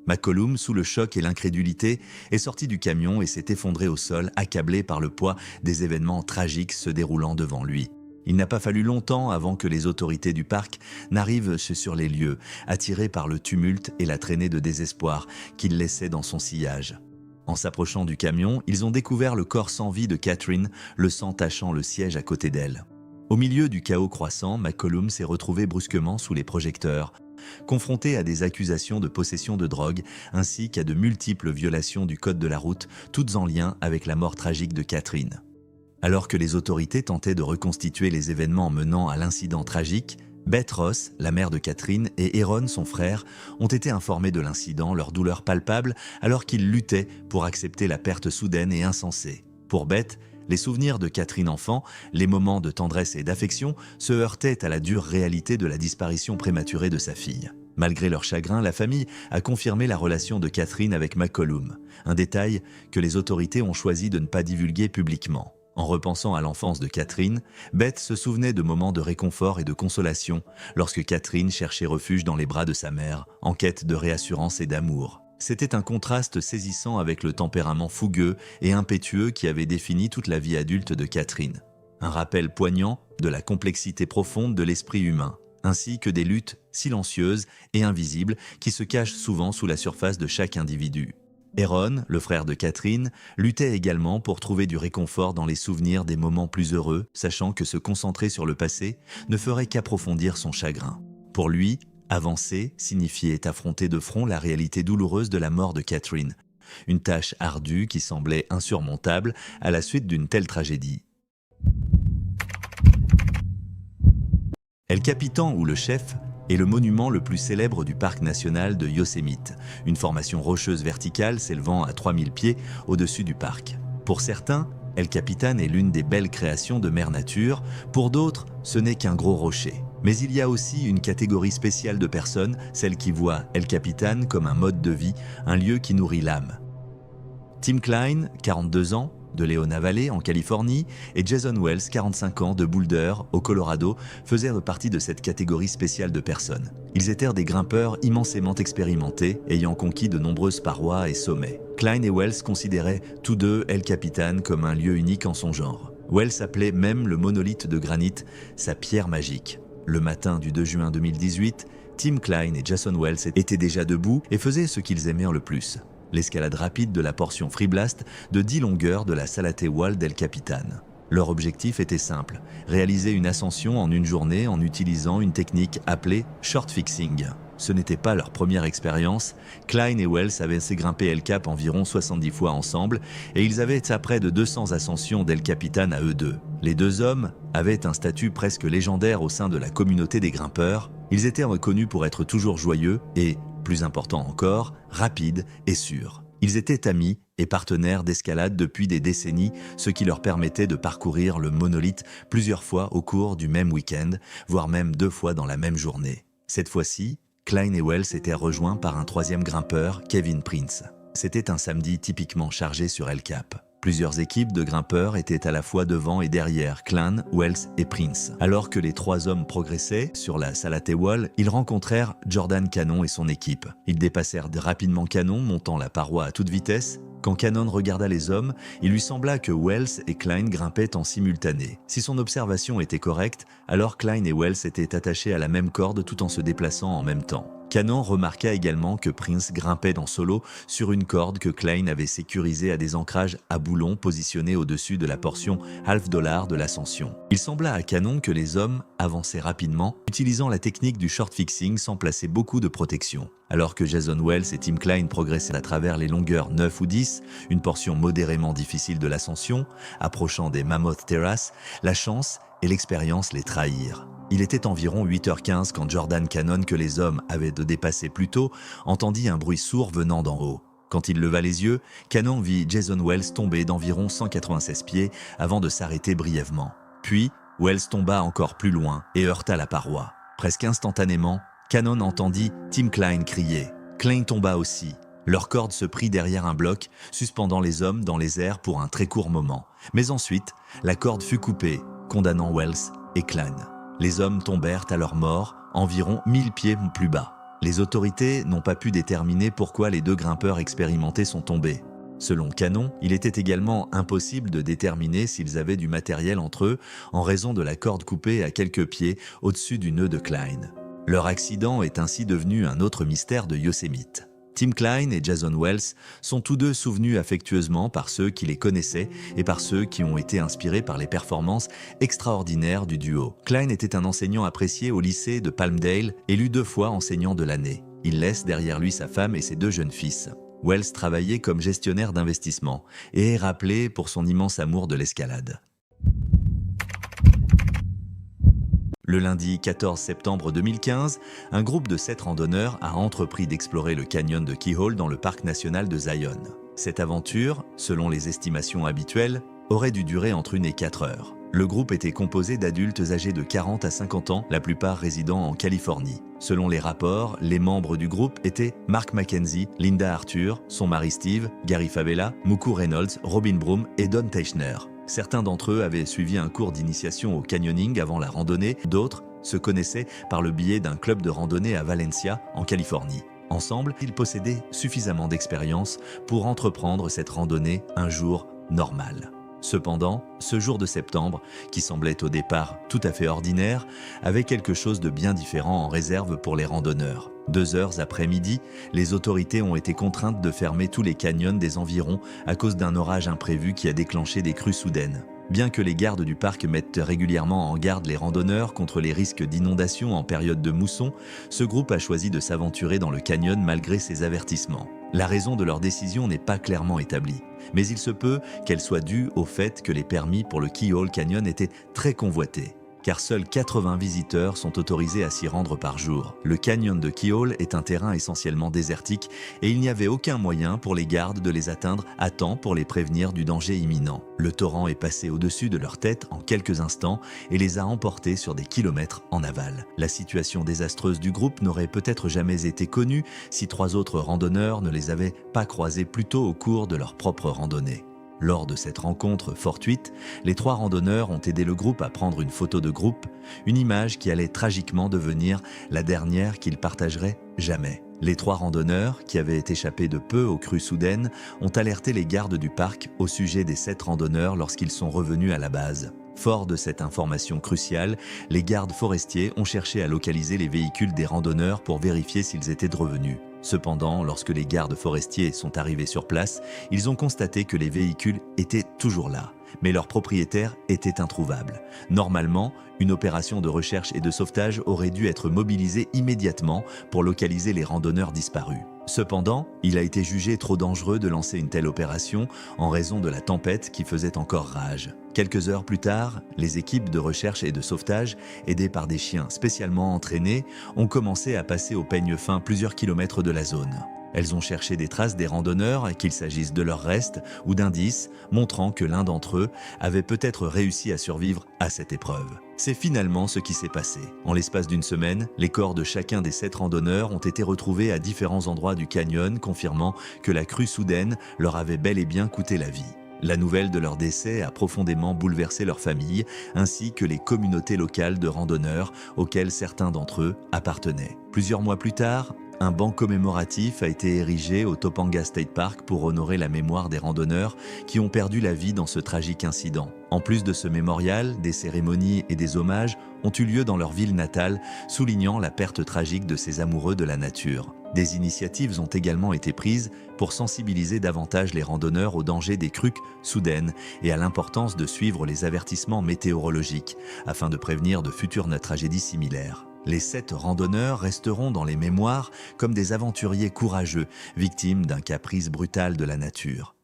McCollum, sous le choc et l'incrédulité, est sorti du camion et s'est effondré au sol, accablé par le poids des événements tragiques se déroulant devant lui. Il n'a pas fallu longtemps avant que les autorités du parc n'arrivent sur les lieux, attirés par le tumulte et la traînée de désespoir qu'il laissait dans son sillage. En s'approchant du camion, ils ont découvert le corps sans vie de Catherine, le sang tachant le siège à côté d'elle. Au milieu du chaos croissant, McCollum s'est retrouvé brusquement sous les projecteurs, confronté à des accusations de possession de drogue ainsi qu'à de multiples violations du code de la route, toutes en lien avec la mort tragique de Catherine. Alors que les autorités tentaient de reconstituer les événements menant à l'incident tragique, Beth Ross, la mère de Catherine, et Aaron, son frère, ont été informés de l'incident, leur douleur palpable, alors qu'ils luttaient pour accepter la perte soudaine et insensée. Pour Beth, les souvenirs de Catherine enfant, les moments de tendresse et d'affection, se heurtaient à la dure réalité de la disparition prématurée de sa fille. Malgré leur chagrin, la famille a confirmé la relation de Catherine avec McCollum, un détail que les autorités ont choisi de ne pas divulguer publiquement. En repensant à l'enfance de Catherine, Beth se souvenait de moments de réconfort et de consolation lorsque Catherine cherchait refuge dans les bras de sa mère, en quête de réassurance et d'amour. C'était un contraste saisissant avec le tempérament fougueux et impétueux qui avait défini toute la vie adulte de Catherine. Un rappel poignant de la complexité profonde de l'esprit humain, ainsi que des luttes silencieuses et invisibles qui se cachent souvent sous la surface de chaque individu. Aaron, le frère de Catherine, luttait également pour trouver du réconfort dans les souvenirs des moments plus heureux, sachant que se concentrer sur le passé ne ferait qu'approfondir son chagrin. Pour lui, avancer signifiait affronter de front la réalité douloureuse de la mort de Catherine, une tâche ardue qui semblait insurmontable à la suite d'une telle tragédie. El Capitan, ou le chef, est le monument le plus célèbre du parc national de Yosemite, une formation rocheuse verticale s'élevant à 3000 pieds au-dessus du parc. Pour certains, El Capitan est l'une des belles créations de Mère Nature, pour d'autres, ce n'est qu'un gros rocher. Mais il y a aussi une catégorie spéciale de personnes, celles qui voient El Capitan comme un mode de vie, un lieu qui nourrit l'âme. Tim Klein, 42 ans, de Leona Valley en Californie, et Jason Wells, 45 ans, de Boulder, au Colorado, faisaient partie de cette catégorie spéciale de personnes. Ils étaient des grimpeurs immensément expérimentés, ayant conquis de nombreuses parois et sommets. Klein et Wells considéraient tous deux El Capitan comme un lieu unique en son genre. Wells appelait même le monolithe de granit sa pierre magique. Le matin du 2 juin 2018, Tim Klein et Jason Wells étaient déjà debout et faisaient ce qu'ils aimèrent le plus: l'escalade rapide de la portion Free Blast de 10 longueurs de la Salate Wall d'El Capitan. Leur objectif était simple: réaliser une ascension en une journée en utilisant une technique appelée short fixing. Ce n'était pas leur première expérience. Klein et Wells avaient grimpé El Cap environ 70 fois ensemble et ils avaient près de 200 ascensions d'El Capitan à eux deux. Les deux hommes avaient un statut presque légendaire au sein de la communauté des grimpeurs. Ils étaient reconnus pour être toujours joyeux et, plus important encore, rapides et sûrs. Ils étaient amis et partenaires d'escalade depuis des décennies, ce qui leur permettait de parcourir le monolithe plusieurs fois au cours du même week-end, voire même 2 fois dans la même journée. Cette fois-ci, Klein et Wells étaient rejoints par un troisième grimpeur, Kevin Prince. C'était un samedi typiquement chargé sur El Cap. Plusieurs équipes de grimpeurs étaient à la fois devant et derrière Klein, Wells et Prince. Alors que les 3 hommes progressaient sur la Salate Wall, ils rencontrèrent Jordan Cannon et son équipe. Ils dépassèrent rapidement Cannon, montant la paroi à toute vitesse. Quand Cannon regarda les hommes, il lui sembla que Wells et Klein grimpaient en simultané. Si son observation était correcte, alors Klein et Wells étaient attachés à la même corde tout en se déplaçant en même temps. Cannon remarqua également que Prince grimpait en solo sur une corde que Klein avait sécurisée à des ancrages à boulons positionnés au-dessus de la portion $half de l'ascension. Il sembla à Cannon que les hommes avançaient rapidement, utilisant la technique du short fixing sans placer beaucoup de protection. Alors que Jason Wells et Tim Klein progressaient à travers les longueurs 9 ou 10, une portion modérément difficile de l'ascension, approchant des Mammoth Terrace, la chance et l'expérience les trahirent. Il était environ 8h15 quand Jordan Cannon, que les hommes avaient dépassé plus tôt, entendit un bruit sourd venant d'en haut. Quand il leva les yeux, Cannon vit Jason Wells tomber d'environ 196 pieds avant de s'arrêter brièvement. Puis, Wells tomba encore plus loin et heurta la paroi. Presque instantanément, Cannon entendit Tim Klein crier. Klein tomba aussi. Leur corde se prit derrière un bloc, suspendant les hommes dans les airs pour un très court moment. Mais ensuite, la corde fut coupée, condamnant Wells et Klein. Les hommes tombèrent à leur mort, environ 1000 pieds plus bas. Les autorités n'ont pas pu déterminer pourquoi les 2 grimpeurs expérimentés sont tombés. Selon Cannon, il était également impossible de déterminer s'ils avaient du matériel entre eux en raison de la corde coupée à quelques pieds au-dessus du nœud de Klein. Leur accident est ainsi devenu un autre mystère de Yosemite. Tim Klein et Jason Wells sont tous deux souvenus affectueusement par ceux qui les connaissaient et par ceux qui ont été inspirés par les performances extraordinaires du duo. Klein était un enseignant apprécié au lycée de Palmdale, élu 2 fois enseignant de l'année. Il laisse derrière lui sa femme et ses 2 jeunes fils. Wells travaillait comme gestionnaire d'investissement et est rappelé pour son immense amour de l'escalade. Le lundi 14 septembre 2015, un groupe de 7 randonneurs a entrepris d'explorer le canyon de Keyhole dans le parc national de Zion. Cette aventure, selon les estimations habituelles, aurait dû durer entre 1 et 4 heures. Le groupe était composé d'adultes âgés de 40 à 50 ans, la plupart résidant en Californie. Selon les rapports, les membres du groupe étaient Mark Mackenzie, Linda Arthur, son mari Steve, Gary Favela, Muku Reynolds, Robin Broom et Don Teichner. Certains d'entre eux avaient suivi un cours d'initiation au canyoning avant la randonnée, d'autres se connaissaient par le biais d'un club de randonnée à Valencia, en Californie. Ensemble, ils possédaient suffisamment d'expérience pour entreprendre cette randonnée un jour normal. Cependant, ce jour de septembre, qui semblait au départ tout à fait ordinaire, avait quelque chose de bien différent en réserve pour les randonneurs. 2 heures après midi, les autorités ont été contraintes de fermer tous les canyons des environs à cause d'un orage imprévu qui a déclenché des crues soudaines. Bien que les gardes du parc mettent régulièrement en garde les randonneurs contre les risques d'inondation en période de mousson, ce groupe a choisi de s'aventurer dans le canyon malgré ces avertissements. La raison de leur décision n'est pas clairement établie, mais il se peut qu'elle soit due au fait que les permis pour le Keyhole Canyon étaient très convoités, car seuls 80 visiteurs sont autorisés à s'y rendre par jour. Le canyon de Keyhole est un terrain essentiellement désertique et il n'y avait aucun moyen pour les gardes de les atteindre à temps pour les prévenir du danger imminent. Le torrent est passé au-dessus de leur tête en quelques instants et les a emportés sur des kilomètres en aval. La situation désastreuse du groupe n'aurait peut-être jamais été connue si 3 autres randonneurs ne les avaient pas croisés plus tôt au cours de leur propre randonnée. Lors de cette rencontre fortuite, les 3 randonneurs ont aidé le groupe à prendre une photo de groupe, une image qui allait tragiquement devenir la dernière qu'ils partageraient jamais. Les 3 randonneurs, qui avaient échappé de peu aux crues soudaines, ont alerté les gardes du parc au sujet des 7 randonneurs lorsqu'ils sont revenus à la base. Forts de cette information cruciale, les gardes forestiers ont cherché à localiser les véhicules des randonneurs pour vérifier s'ils étaient revenus. Cependant, lorsque les gardes forestiers sont arrivés sur place, ils ont constaté que les véhicules étaient toujours là, mais leurs propriétaires étaient introuvables. Normalement, une opération de recherche et de sauvetage aurait dû être mobilisée immédiatement pour localiser les randonneurs disparus. Cependant, il a été jugé trop dangereux de lancer une telle opération en raison de la tempête qui faisait encore rage. Quelques heures plus tard, les équipes de recherche et de sauvetage, aidées par des chiens spécialement entraînés, ont commencé à passer au peigne fin plusieurs kilomètres de la zone. Elles ont cherché des traces des randonneurs, qu'il s'agisse de leurs restes ou d'indices, montrant que l'un d'entre eux avait peut-être réussi à survivre à cette épreuve. C'est finalement ce qui s'est passé. En l'espace d'une semaine, les corps de chacun des 7 randonneurs ont été retrouvés à différents endroits du canyon, confirmant que la crue soudaine leur avait bel et bien coûté la vie. La nouvelle de leur décès a profondément bouleversé leur famille, ainsi que les communautés locales de randonneurs auxquelles certains d'entre eux appartenaient. Plusieurs mois plus tard, un banc commémoratif a été érigé au Topanga State Park pour honorer la mémoire des randonneurs qui ont perdu la vie dans ce tragique incident. En plus de ce mémorial, des cérémonies et des hommages ont eu lieu dans leur ville natale, soulignant la perte tragique de ces amoureux de la nature. Des initiatives ont également été prises pour sensibiliser davantage les randonneurs au danger des crues soudaines et à l'importance de suivre les avertissements météorologiques afin de prévenir de futures tragédies similaires. Les 7 randonneurs resteront dans les mémoires comme des aventuriers courageux, victimes d'un caprice brutal de la nature.